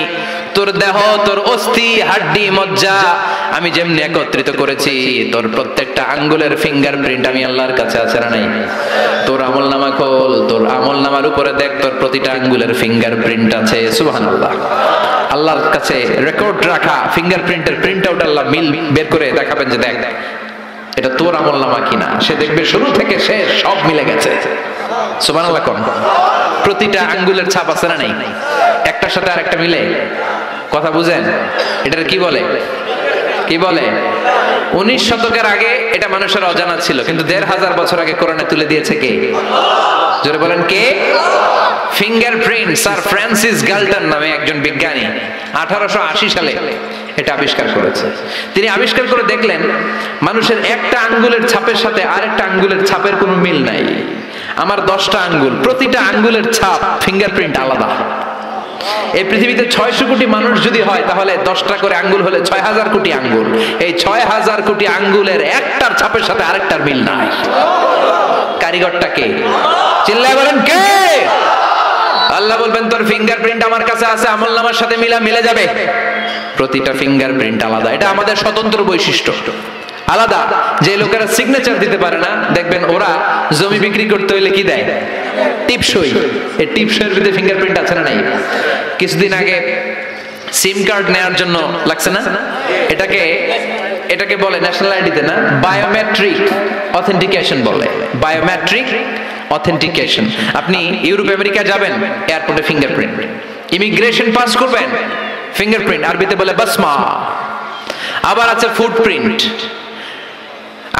তোর দেহ, তোর অস্থি, হাড্ডি, মজ্জা আমি যেমনি একত্রিত করেছি, তোর প্রত্যেকটা আঙ্গুলের ফিঙ্গারপ্রিন্ট আমি আল্লাহর কাছে আছে না নাই? তোর আমলনামা খোল, তোর আমলনামার উপরে দেখ, তোর প্রতিটা আঙ্গুলের ফিঙ্গারপ্রিন্ট আছে। সুবহানাল্লাহ। আল্লাহর কাছে রেকর্ড রাখা ফিঙ্গারপ্রিন্টের প্রিন্ট আউট আল্লাহ মিল বের করে দেখাবেন যে দেখ এটা তোর আমলনামা কিনা। সে দেখবে শুরু থেকে শেষ সব মিলে গেছে। সুবহানাল্লাহ কোন? প্রতিটা আঙ্গুলের ছাপ আছে না নাই? একটার সাথে আরেকটা মিলে। কথা বুঝেন? এটার কি বলে? কি বলে? 19 শতকের আগে এটা মানুষের অজানা ছিল, কিন্তু 1500 বছর আগে কোরআনে তুলে দিয়েছে কে? জোরে বলেন কে? ফিঙ্গারপ্রিন্ট। স্যার ফ্রান্সিস গাল্টন নামে একজন বিজ্ঞানী 1880 সালে এটা আবিষ্কার করেছে। তিনি আবিষ্কার করে দেখলেন মানুষের একটা আঙ্গুলের ছাপের সাথে আরেকটা আঙ্গুলের ছাপের কোনো মিল নাই। আমার 10টা আঙ্গুল, প্রতিটা আঙ্গুলের ছাপ ফিঙ্গারপ্রিন্ট আলাদা। এই পৃথিবীতে 600 কোটি মানুষ যদি হয় তাহলে 10টা করে আঙ্গুল হলে 6000 কোটি আঙ্গুল। এই 6000 কোটি আঙ্গুলের একটার ছাপের সাথে আরেকটার মিল নাই। কারিগরটা কে? চিল্লায় বলেন কে? আল্লাহ বলবেন তোর ফিঙ্গারপ্রিন্ট আমার কাছে আছে, আমলনামার সাথে মিলে যাবে। প্রতিটা ফিঙ্গারপ্রিন্ট আলাদা। এটা আমাদের স্বতন্ত্র বৈশিষ্ট্য, আলাদা। যে লোকেরা সিগনেচার দিতে পারে না, দেখবেন ওরা জমি বিক্রি করতে হইলে কি দেয়? টিপসই। এই টিপসইয়ের ভিতরে ফিঙ্গারপ্রিন্ট আছে না নাই? কিছুদিন আগে সিম কার্ড নেওয়ার জন্য লাগছে না? এটাকে বলে ন্যাশনাল আইডিতে না, বায়োমেট্রিক অথেন্টিকেশন বলে। Biometric authentication. আপনি ইউরোপ আমেরিকা যাবেন, এয়ারপোর্টে ফিঙ্গারপ্রিন্ট। ইমিগ্রেশন পাস করবেন, ফিঙ্গারপ্রিন্ট, আরবিতে বলে বাসমা। আবার আছে ফুটপ্রিন্ট।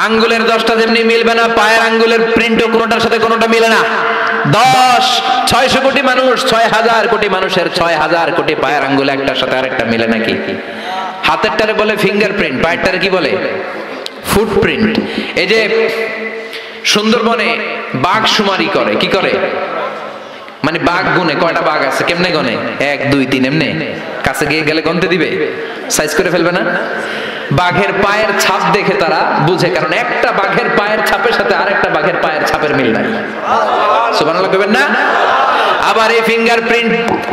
আঙ্গুলের 10টা যেমনি মিলবে না, পায়ের আঙ্গুলের প্রিন্টও কোনোটার সাথে কোনোটা মিলে না। 600 কোটি মানুষ, 6000 কোটি মানুষের 6000 কোটি পায়ের আঙ্গুল একটার সাথে আরেকটা মিলে নাকি? হাতেরটারে বলে ফিঙ্গারপ্রিন্ট, পায়েরটারে কি বলে? ফুটপ্রিন্ট। এই যে সুন্দরবনে বাঘ শুমারি করে, কি করে? মানে বাঘ গুনে কয়টা বাঘ আছে, কেমনে গনে? 1 2 3 এমনে। কাছে গিয়ে গেলে গন্তে দিবে, সাইজ করে ফেলবে না? বাঘের পায়ের ছাপ দেখে তারা বুঝে, কারণ একটা বাঘের পায়ের ছাপের সাথে আরেকটা বাঘের পায়ের ছাপের মিল নাই। সুবহানাল্লাহ কইবেন না? আবার এই ফিঙ্গারপ্রিন্ট,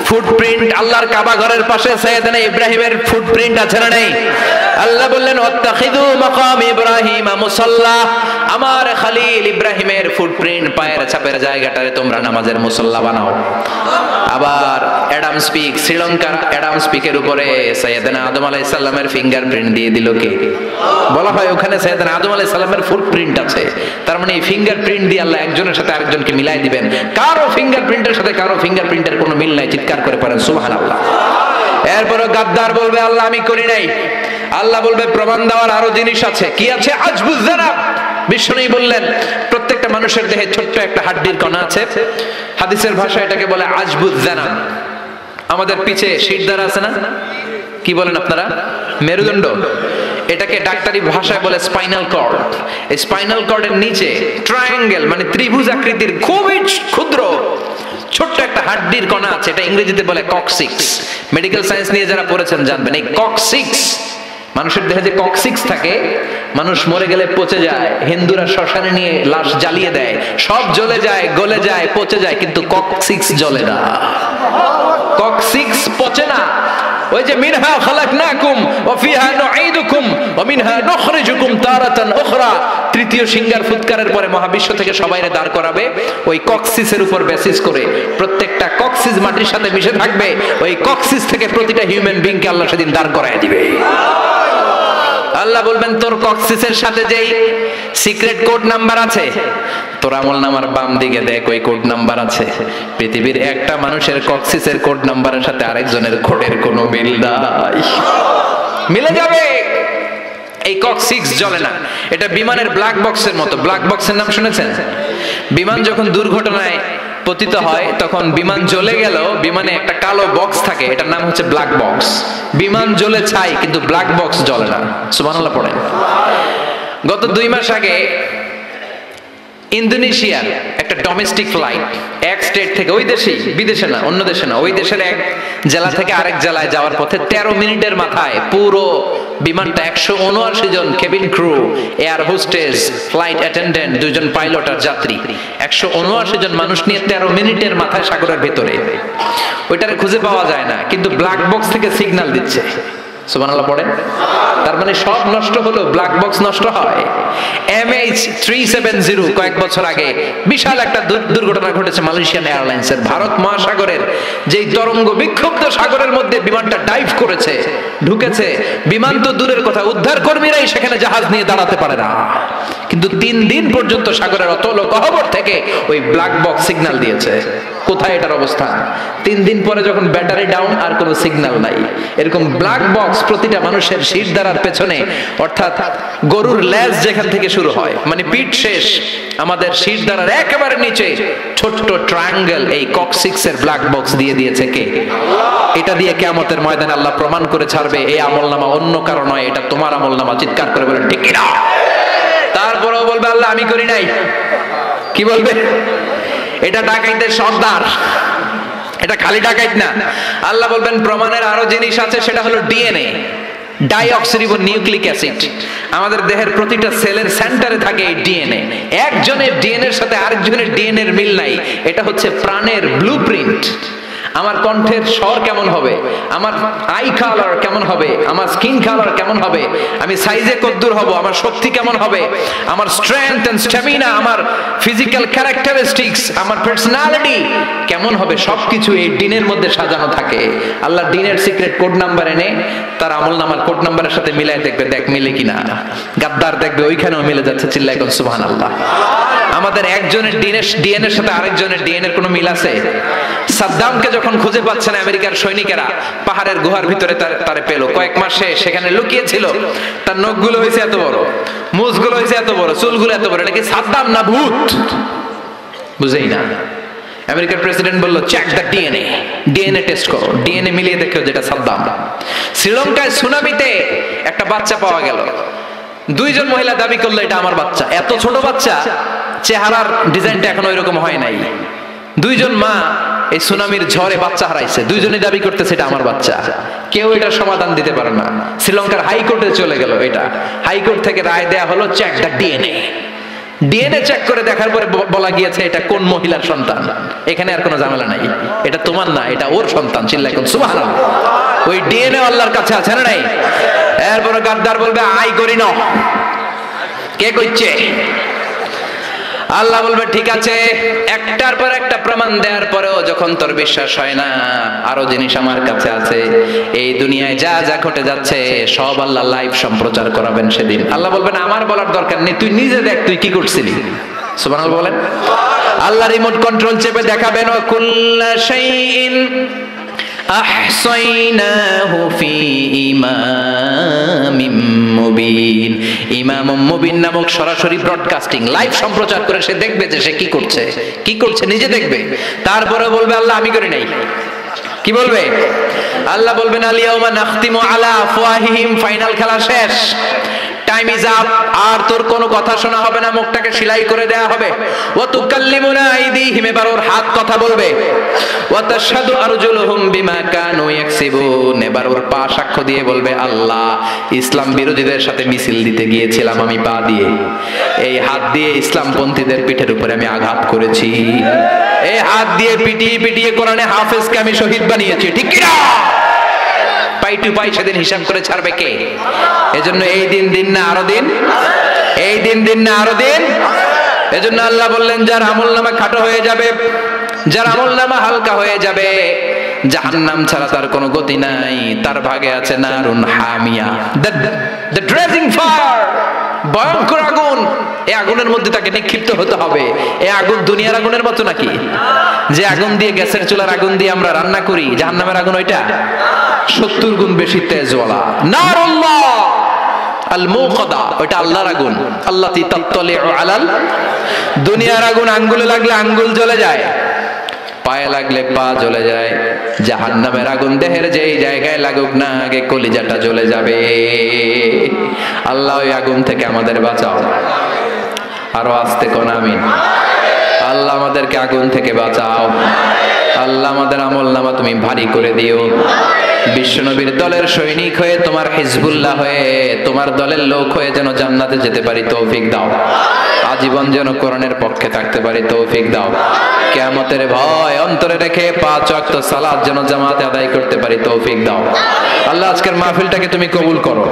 ফুটপ্রিন্ট, আল্লাহর কাবা ঘরের পাশে সাইয়েদনা ইব্রাহিমের ফুটপ্রিন্ট আছে না নেই? আল্লাহ বললেন ওয়াত্তাখিযু মাকাম ইব্রাহিম মুসাল্লা, আমার খলিল ইব্রাহিমের ফুটপ্রিন্ট পায়ের ছাপের জায়গাটারে তোমরা নামাজের মুসাল্লা বানাও। আবার অ্যাডাম স্পিক, শ্রীলঙ্কার অ্যাডাম স্পিকের উপরে সাইয়েদনা আদম আলাইহিস সালামের ফিঙ্গারপ্রিন্ট দিয়ে দিল কে? বলা হয় ওখানে সাইয়েদনা আদম আলাইহিস সালামের ফুটপ্রিন্ট আছে। তার মানে এই ফিঙ্গারপ্রিন্ট দিয়ে আল্লাহ একজনের সাথে আরেকজনকে মিলাই দিবেন। কারো ফিঙ্গারপ্রিন্টের সাথে কারো ফিঙ্গারপ্রিন্টের কোনো মিল নাই, চিৎকার করে পড়েন সুবহানাল্লাহ। এরপর গাদ্দার বলবে আল্লাহ আমি করি নাই। আল্লাহ বলবে প্রমাণ দেওয়ার আরো জিনিস আছে। কি আছে? আজবুজ জানাব। বিষ্ণু বললেন প্রত্যেকটা মানুষের দেহে ছোট্ট একটা হাড্ডির কণা আছে, হাদিসের ভাষায় এটাকে বলে আজবুজ জানাব। আমাদের পিছে শিরদাঁড়া আছে না, কি বলেন আপনারা? মেরুদণ্ড। এটাকে ডাক্তারি ভাষায় বলে স্পাইনাল কর্ড। এই স্পাইনাল কর্ডের নিচে ট্রায়াঙ্গেল মানে ত্রিভুজ আকৃতির খুবই ক্ষুদ্র ছোট্ট একটা হাড্ডির কণা আছে, এটা ইংরেজিতে বলে কক্সিক্স। মেডিকেল সায়েন্স নিয়ে যারা পড়েছেন জানবেন এই কক্সিক্স, মানুষের দেহে যে কক্সিক্স থাকে, মানুষ মরে গেলে পচে যায়, হিন্দুরা শ্মশানে নিয়ে লাশ জ্বালিয়ে দেয়, সব জ্বলে যায়, গলে যায়, পচে যায়, কিন্তু কক্সিক্স জ্বলে না, কক্সিক্স পচে না। ওই যে মিনহা খালাকনাকুম ওয়া ফিহা নুঈদুকুম ওয়া মিনহা নুখরিজুকুম তারাতান উখরা, তৃতীয় সিঙ্গার ফুৎকারের পরে মহাবিশ্ব থেকে সবাইরে দাঁড় করাবে ওই কক্সিসের উপর বেসিস করে। প্রত্যেকটা কক্সিস মাটির সাথে মিশে থাকবে, ওই কক্সিস থেকে প্রতিটা হিউম্যান বিংকে আল্লাহ সেদিন দাঁড় করায় দিবে। আল্লাহ বলবেন তোর কক্সিসের সাথে যেই সিক্রেট কোড নাম্বার আছে, তোর আমলনামার বাম দিকে দেখ ওই কোড নাম্বার আছে। পৃথিবীর একটা মানুষের কক্সিসের কোড নাম্বারের সাথে আরেকজনের কোডের কোনো মিল নাই। মিলে যাবে। এই কক্সিক্স জ্বলে না, এটা বিমানের ব্ল্যাক বক্সের মতো। ব্ল্যাক বক্সের নাম শুনেছেন? বিমান যখন দুর্ঘটনায় পতিত হয় তখন বিমান জ্বলে গেল, বিমানে একটা কালো বক্স থাকে, এটার নাম হচ্ছে ব্ল্যাক বক্স। বিমান জ্বলে ছাই, কিন্তু ব্ল্যাক বক্স জ্বলে না। সুবহানাল্লাহ পড়েন। গত 2 মাস আগে ইন্দোনেশিয়ার একটা ডোমেস্টিক ফ্লাইট এক স্টেট থেকে, ওই দেশে, বিদেশে না, অন্য দেশে না, ওই দেশের এক জেলা থেকে আরেক জেলায় যাওয়ার পথে 13 মিনিটের মাথায় পুরো বিমানটা 179 জন cabin crew, air hostess, flight attendant, 2 জন পাইলট আর যাত্রী, 179 জন মানুষ নিয়ে 13 মিনিটের মাথায় সাগরের ভেতরে। ওইটারে খুঁজে পাওয়া যায় না, কিন্তু ব্ল্যাক বক্স থেকে সিগন্যাল দিচ্ছে। সুবহানাল্লাহ পড়েন। তার মানে সব নষ্ট হলো, ব্ল্যাক বক্স নষ্ট হয়। MH370 কয়েক বছর আগে বিশাল একটা দুর্ঘটনা ঘটেছে মালয়েশিয়ান এয়ারলাইন্সের। ভারত মহাসাগরের যেই তরঙ্গ বিক্ষুব্ধ সাগরের মধ্যে বিমানটা ডাইভ করেছে, ঢুকেছে, বিমান তো দূরের কথা, উদ্ধার কর্মীরাই সেখানে জাহাজ নিয়ে দাঁড়াতে পারে না, কিন্তু 3 দিন পর্যন্ত সাগরের অতল গহ্বর থেকে ওই ব্ল্যাক বক্স সিগন্যাল দিয়েছে। কোথায় এটার অবস্থা? 3 দিন পরে যখন ব্যাটারি ডাউন, আর কোনো সিগন্যাল নাই। এরকম ব্ল্যাক বক্স প্রতিটা মানুষের শিরদাঁড়ার পেছনে, অর্থাৎ গরুর লেজ যেখান থেকে শুরু হয়, মানে পিঠ শেষ, আমাদের শিরদাঁড়ার একেবারে নিচে ছোট্ট ট্রায়াঙ্গেল, এই কক্সিক্সের ব্ল্যাক বক্স দিয়ে দিয়েছে কে? এটা দিয়ে কিয়ামতের ময়দানে আল্লাহ প্রমাণ করে ছাড়বে এই আমলনামা অন্য কারো নয়, এটা তোমার আমলনামা। চিৎকার করে বলেন ঠিক না? তারপরেও বলবে আল্লাহ আমি করি নাই। কি বলবে? এটা ডাকাইতের সর্দার, এটা খালি ডাকাইত না। আল্লাহ বলবেন প্রমাণের আরো জিনিস আছে, সেটা হলো ডিএনএ, ডাইঅক্সিরিবো নিউক্লিক অ্যাসিড। আমাদের দেহের প্রতিটা সেলের সেন্টারে থাকে এই ডিএনএ। একজনের ডিএনএর সাথে আরেকজনের ডিএনএ এর মিল নাই। এটা হচ্ছে প্রাণের ব্লুপ্রিন্ট। আমার কণ্ঠের স্বর কেমন হবে, আমার আই কালার কেমন হবে, আমার স্কিন কালার কেমন হবে, আমি সাইজে কতদূর হব, আমার শক্তি কেমন হবে, আমার স্ট্রেংথ এন্ড স্ট্যামিনা, আমার ফিজিক্যাল ক্যারেক্টারিস্টিক্স, আমার পার্সোনালিটি কেমন হবে, সবকিছু এই ডিনের মধ্যে সাজানো থাকে। আল্লাহ ডিনের সিক্রেট কোড নাম্বার এনে তার আমলনামার কোড নাম্বারের সাথে মিলাই দেখবে, দেখ মিলে কিনা। গাদ্দার দেখবে ওইখানেও মিলে যাচ্ছে, চিল্লায় কোন সুবহানাল্লাহ। আমাদের একজনের ডিএনএর সাথে আরেকজনের ডিএনএর কোনো মিল আছে? সাদ্দামকে যখন খুঁজে পাচ্ছে না আমেরিকার সৈনিকেরা, পাহাড়ের গুহার ভিতরে তারে পেল, কয়েক মাসে সেখানে লুকিয়ে ছিল। তার নখগুলো হয়েছে এত বড়, মুছগুলো হয়েছে এত বড়, চুলগুলো এত বড়, এটা কি সাদ্দাম না ভূত? বুঝেই না। আমেরিকার প্রেসিডেন্ট বলল check the DNA, DNA test করো, ডিএনএ মিলিয়ে দেখো যেটা সাদ্দাম। শ্রীলঙ্কায় সুনামিতে একটা বাচ্চা পাওয়া গেল, 2 জন মহিলা দাবি করলো এটা আমার বাচ্চা। এত ছোট বাচ্চা, চেহারার ডিজাইনটা এখন ওইরকম হয় নাই। 2 জন মা এই সুনামির ঝড়ে বাচ্চা হারাইছে, দুইজনই দাবি করতেছে এটা আমার বাচ্চা, কেউ এটার সমাধান দিতে পারে না। শ্রীলঙ্কার হাইকোর্টে চলে গেল এটা, হাইকোর্ট থেকে রায় দেয়া হলো check the DNA. DNA check করে দেখার পরে বলা গিয়েছে এটা কোন মহিলার সন্তান। এখানে আর কোনো ঝামেলা নাই, এটা তোমার না, এটা ওর সন্তান। চিল্লায় কোন সুবহানাল্লাহ। ওই ডিএনএ আল্লাহর কাছে আছে না নাই? এরপরে গাদ্দার বলবে আই করি না, কে কইছে? আল্লাহ বলবে ঠিক আছে, একটার পর একটা প্রমাণ দেওয়ার পরেও যখন তোর বিশ্বাস হয় না, আরো জিনিস আমার কাছে আছে। এই দুনিয়ায় যা যা ঘটে যাচ্ছে সব আল্লাহ লাইভ সম্প্রচার করাবেন সেদিন। আল্লাহ বলবেন আমার বলার দরকার নেই, তুই নিজে দেখ তুই কি করছিলি। সুবহানাল্লাহ বলেন। আল্লাহ রিমোট কন্ট্রোল চেপে দেখাবেন ওয়া কুল্লা শাইইন আহসাইনাহু ফি ইমামিম মুবিন। ইমামুম মুবিন নামক সরাসরি ব্রডকাস্টিং লাইভ সম্প্রচার করে সে দেখবে যে সে কি করছে, কি করছে নিজে দেখবে। তারপরে বলবে আল্লাহ আমি করি নাই। কি বলবে? আল্লাহ বলবেন আল ইয়াউমা নাখতিমু আলা আফওয়াহিহিম, ফাইনাল খেলা শেষ, টাইম ইজ আপ। আর তোর কোনো কথা শোনা হবে না, মুখটাকে সেলাই করে দেয়া হবে। ওয়া তুকাল্লিমুনা আইদিহিম, এবার ওর হাত কথা বলবে। ওয়া তাশহাদু আরজুলুহুম বিমা কানু ইয়াকসিবুন, এবার ওর পা সাক্ষ্য দিয়ে বলবে আল্লাহ ইসলাম বিরোধীদের সাথে মিছিল দিতে গিয়েছিলাম আমি পা দিয়ে, এই হাত দিয়ে ইসলামপন্থীদের পিঠের উপরে আমি আঘাত করেছি, এই হাত দিয়ে পিটিয়ে পিটিয়ে কোরআনে হাফেজকে আমি শহীদ বানিয়েছি। ঠিক কি না? পাই টু পাই সেদিন হিসাব করে ছাড়বে কে? এজন্য এই দিন দিন না আরো দিন, এই দিন দিন না আরো দিন। এজন্য আল্লাহ বললেন যার আমলনামা খাটো হয়ে যাবে, যার আমলনামা হালকা হয়ে যাবে, জাহান্নাম ছাড়া তার কোনো গতি নাই, তার ভাগে আছে নারুন হামিয়া, দ্য ড্রেজিং ফায়ার, ভয়ঙ্কর আগুন। এই আগুনের মধ্যে তাকে নিক্ষিপ্ত হতে হবে। এই আগুন দুনিয়ার আগুনের মতো নাকি? যে আগুন দিয়ে, গ্যাসের চুলার আগুন দিয়ে আমরা রান্না করি, জাহান্নামের আগুন ওইটা 70 গুণ বেশি তেজওয়ালা। নারুল্লাহ আল মুকাদা, ওইটা আল্লাহর আগুন। আল্লাতী তাত্তালিউ আলাল, দুনিয়ার আগুন আঙ্গুলে লাগলে আঙ্গুল জ্বলে যায়, পায়ে লাগলে পা জ্বলে যায়। জাহান্নামের আগুন দেহের যেই জায়গায় লাগুক না, আগে কলিজাটা জ্বলে যাবে। আল্লাহ ওই আগুন থেকে আমাদের বাঁচাও। আরো আস্তে কোন আমিন। আল্লাহ আমাদেরকে আগুন থেকে বাঁচাও। আল্লাহ আমাদের আমলনামা তুমি ভারী করে দিও। বিশ্বনবীর দলের সৈনিক হয়ে, তোমার হিজবুল্লাহ হয়ে, তোমার দলের লোক হয়ে যেন জান্নাতে যেতে পারি তৌফিক দাও। আজীবন যেন কোরআনের পক্ষে থাকতে পারি তৌফিক দাও। কিয়ামতের ভয় অন্তরে রেখে 5 ওয়াক্ত সালাত যেন জামাতে আদায় করতে পারি তৌফিক দাও। আল্লাহ আজকের মাহফিলটাকে তুমি কবুল করো।